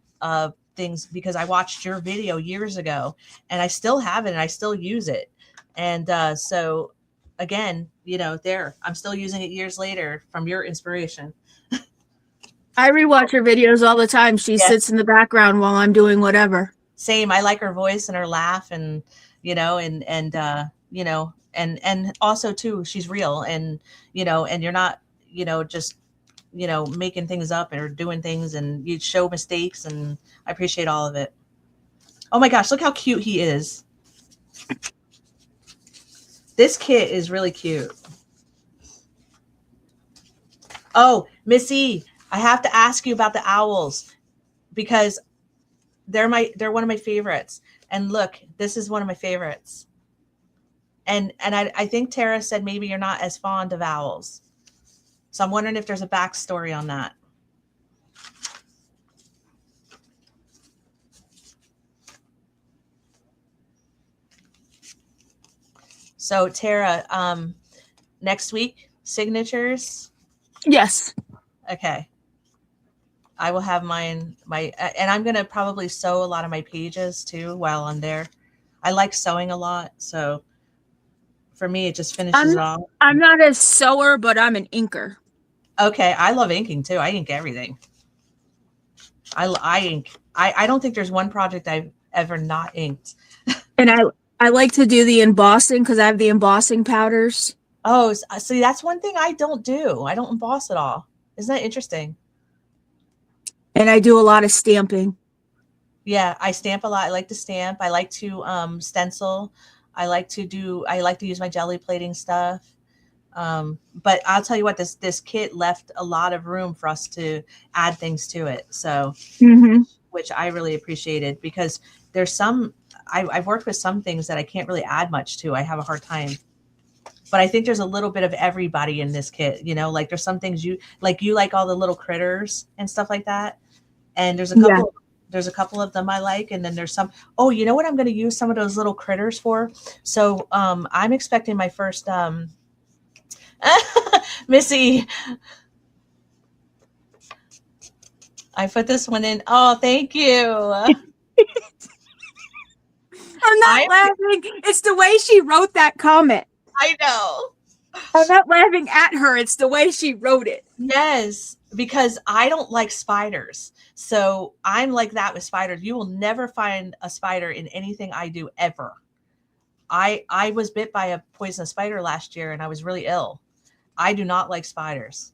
things, because I watched your video years ago, and I still have it and I still use it. And so again, you know, I'm still using it years later from your inspiration. I rewatch her videos all the time. She Yes. sits in the background while I'm doing whatever. Same. I like her voice and her laugh, and you know, and you know, and also too, she's real, and you know, and you're not, you know, just, you know, making things up or doing things, and you show mistakes, and I appreciate all of it. Oh my gosh, look how cute he is. This kit is really cute. Oh, Missy, I have to ask you about the owls, because they're one of my favorites. And look, this is one of my favorites. And I think Tara said maybe you're not as fond of owls. So I'm wondering if there's a backstory on that. So Tara, next week, signatures. Yes. Okay. I will have and I'm going to probably sew a lot of my pages too while I'm there. I like sewing a lot. So for me, it just finishes it off. I'm not a sewer, but I'm an inker. Okay. I love inking too. I ink everything. I ink. I don't think there's one project I've ever not inked. And I like to do the embossing because I have the embossing powders. Oh, see, that's one thing I don't do. I don't emboss at all. Isn't that interesting? And I do a lot of stamping. Yeah, I stamp a lot. I like to stamp. I like to stencil. I like to use my jelly plating stuff. But I'll tell you what, this kit left a lot of room for us to add things to it. So, which I really appreciated, because there's some, I've worked with some things that I can't really add much to. I have a hard time. But I think there's a little bit of everybody in this kit, you know, like there's some things you like all the little critters and stuff like that. And there's a couple of them I like. And then there's some, oh, you know what I'm going to use some of those little critters for? So I'm expecting my first, Missy, I put this one in. Oh, thank you. I'm not laughing. It's the way she wrote that comment. I know. I'm not laughing at her. It's the way she wrote it. Yes, because I don't like spiders. So I'm like that with spiders. You will never find a spider in anything I do ever. I was bit by a poisonous spider last year and I was really ill. I do not like spiders.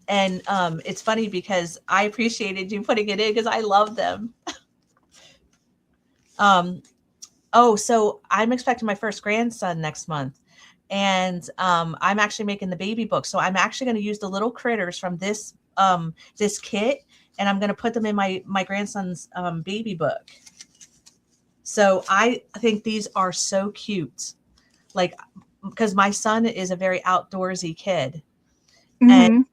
And it's funny because I appreciated you putting it in because I love them. Oh, so I'm expecting my first grandson next month. And I'm actually making the baby book. So I'm actually going to use the little critters from this this kit, and I'm going to put them in my grandson's baby book. So I think these are so cute. Like, because my son is a very outdoorsy kid. And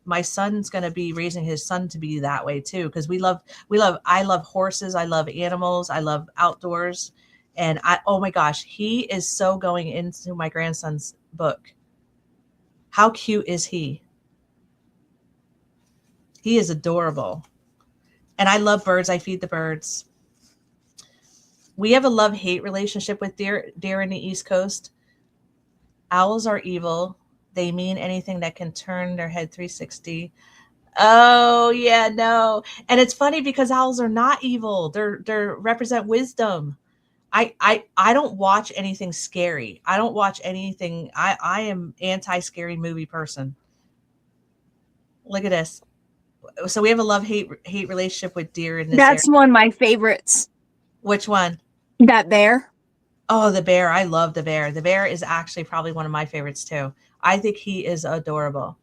my son's going to be raising his son to be that way too. Cause I love horses. I love animals. I love outdoors. And oh my gosh, he is so going into my grandson's book. How cute is he? He is adorable. And I love birds. I feed the birds. We have a love-hate relationship with deer in the East Coast. Owls are evil. They mean anything that can turn their head 360. Oh yeah, no. And it's funny because owls are not evil. They're represent wisdom. I don't watch anything scary. I don't watch anything. I am anti-scary movie person. Look at this. So we have a love-hate relationship with deer in this That's area. one of my favorites. Which one? That bear. Oh, the bear. I love the bear. The bear is actually probably one of my favorites too. I think he is adorable.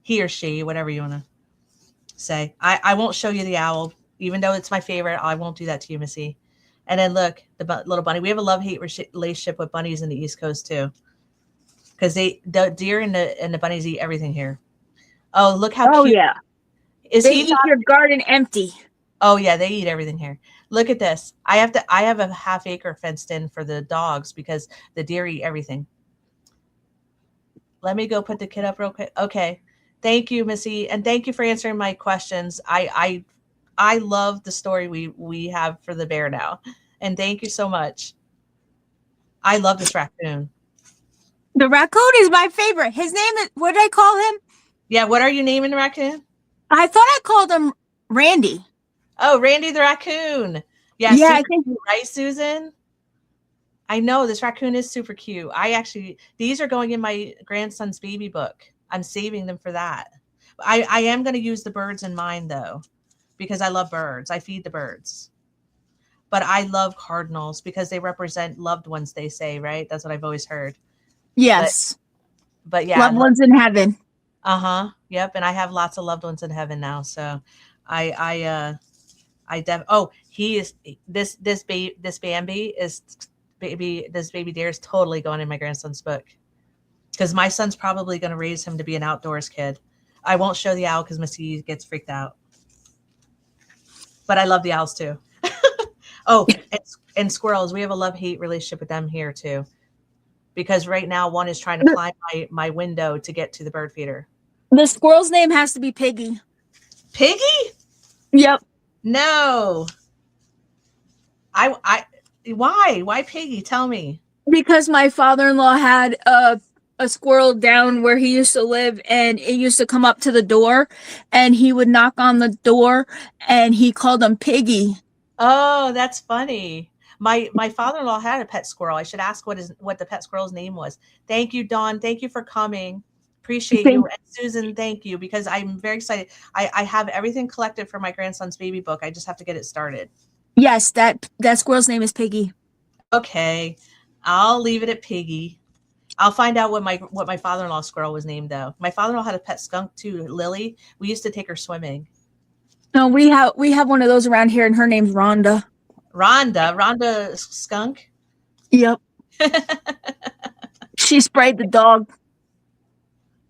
He or she, whatever you want to say. I won't show you the owl, even though it's my favorite. I won't do that to you, Missy. And then look, the little bunny. We have a love-hate relationship with bunnies in the East Coast too, because the deer and the bunnies eat everything here. Oh, look how cute. yeah. Is They he eat not? your garden empty. Oh yeah, they eat everything here. Look at this. I have a half acre fenced in for the dogs because the deer eat everything. Let me go put the kid up real quick. Okay. Thank you, Missy. And thank you for answering my questions. I love the story we have for the bear now. And thank you so much. I love this raccoon. The raccoon is my favorite. His name is, what did I call him? Yeah, what are you naming the raccoon? I thought I called him Randy. Oh, Randy the raccoon. Yeah, Yeah, I super think- cute, right, Susan? I know this raccoon is super cute. These are going in my grandson's baby book. I'm saving them for that. I am going to use the birds in mine though, because I love birds. I feed the birds. But I love cardinals because they represent loved ones, they say, right? That's what I've always heard. Yes. But yeah. Loved ones in heaven. Uh-huh. Yep. And I have lots of loved ones in heaven now. So he is this Bambi is this baby deer is totally going in my grandson's book. Because my son's probably going to raise him to be an outdoors kid. I won't show the owl because Missy gets freaked out. But I love the owls too. Oh, and squirrels. We have a love-hate relationship with them here too. Because right now one is trying to climb my window to get to the bird feeder. The squirrel's name has to be Piggy. Piggy? Yep. No. Why Piggy? Tell me. Because my father-in-law had a squirrel down where he used to live, and it used to come up to the door, and he would knock on the door, and he called him Piggy. Oh, that's funny. My father-in-law had a pet squirrel. I should ask what the pet squirrel's name was. Thank you, Dawn. Thank you for coming. Appreciate you. And Susan, thank you, because I'm very excited. I have everything collected for my grandson's baby book. I just have to get it started. Yes, that squirrel's name is Piggy. Okay. I'll leave it at Piggy. I'll find out what my father-in-law's squirrel was named though. My father-in-law had a pet skunk too, Lily. We used to take her swimming. No, we have one of those around here, and her name's Rhonda. Rhonda skunk. Yep. She sprayed the dog.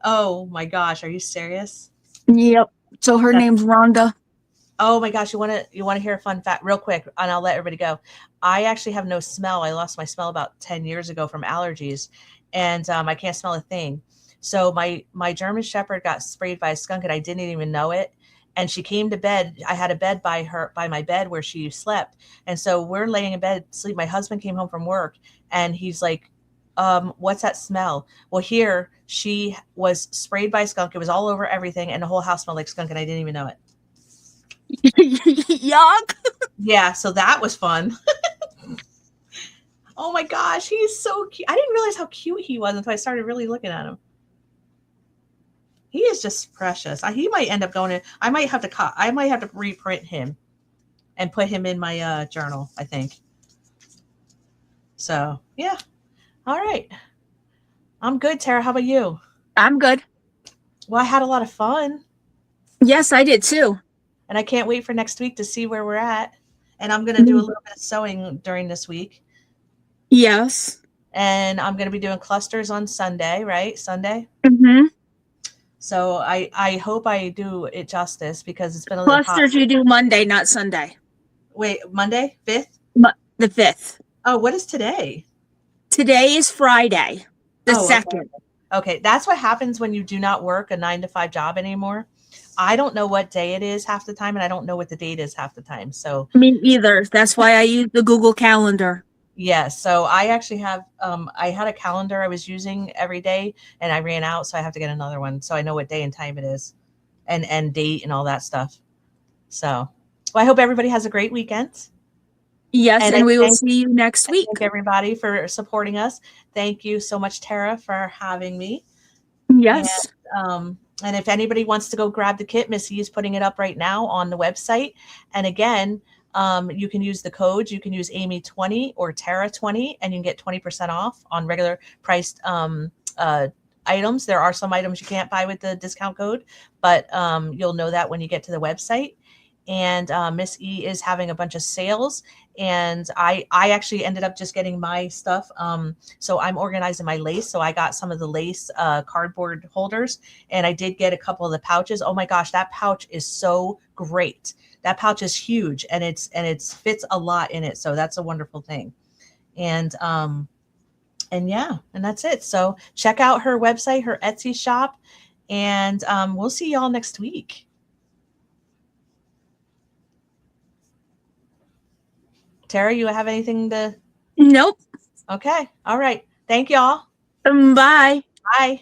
Oh my gosh, are you serious? Yep. So her name's Rhonda. Oh my gosh, you want to hear a fun fact real quick, and I'll let everybody go. I actually have no smell. I lost my smell about 10 years ago from allergies, and I can't smell a thing. So my German Shepherd got sprayed by a skunk, and I didn't even know it. And she came to bed. I had a bed by my bed where she slept. And so we're laying in bed, sleep. My husband came home from work, and he's like, what's that smell? Well, here she was sprayed by a skunk. It was all over everything, and the whole house smelled like skunk, and I didn't even know it. Yuck. Yeah, so that was fun. Oh my gosh, he's so cute. I didn't realize how cute he was until I started really looking at him. He is just precious. He might end up going in. I might have to reprint him and put him in my journal, I think. So, yeah. All right. I'm good, Tara. How about you? I'm good. Well, I had a lot of fun. Yes, I did too. And I can't wait for next week to see where we're at. And I'm going to do a little bit of sewing during this week. Yes. And I'm going to be doing clusters on Sunday, right? Sunday. Mm-hmm. So I hope I do it justice because it's been a little Clusters hot. you do Monday, not Sunday. Wait, Monday, 5th? The 5th. Oh, what is today? Today is Friday, the 2nd. Okay, that's what happens when you do not work a 9-to-5 job anymore. I don't know what day it is half the time, and I don't know what the date is half the time. So Me either. That's why I use the Google Calendar. yeah, so I actually have I had a calendar I was using every day, and I ran out, so I have to get another one so I know what day and time it is, and date and all that stuff. So, well, I hope everybody has a great weekend. Yes, and we will thank- see you next week. Thank everybody for supporting us. Thank you so much, Tara, for having me. Yes. And if anybody wants to go grab the kit, Missy is putting it up right now on the website. And again, you can use the codes. You can use Amy20 or Tara20, and you can get 20% off on regular priced items. There are some items you can't buy with the discount code, but you'll know that when you get to the website. And Miss E is having a bunch of sales, and I actually ended up just getting my stuff. So I'm organizing my lace. So I got some of the lace cardboard holders, and I did get a couple of the pouches. Oh my gosh, that pouch is so great. That pouch is huge, and it's fits a lot in it. So that's a wonderful thing. And yeah, and that's it. So check out her website, her Etsy shop, and we'll see y'all next week. Tara, you have anything to? Nope. Okay. All right. Thank y'all. Bye. Bye.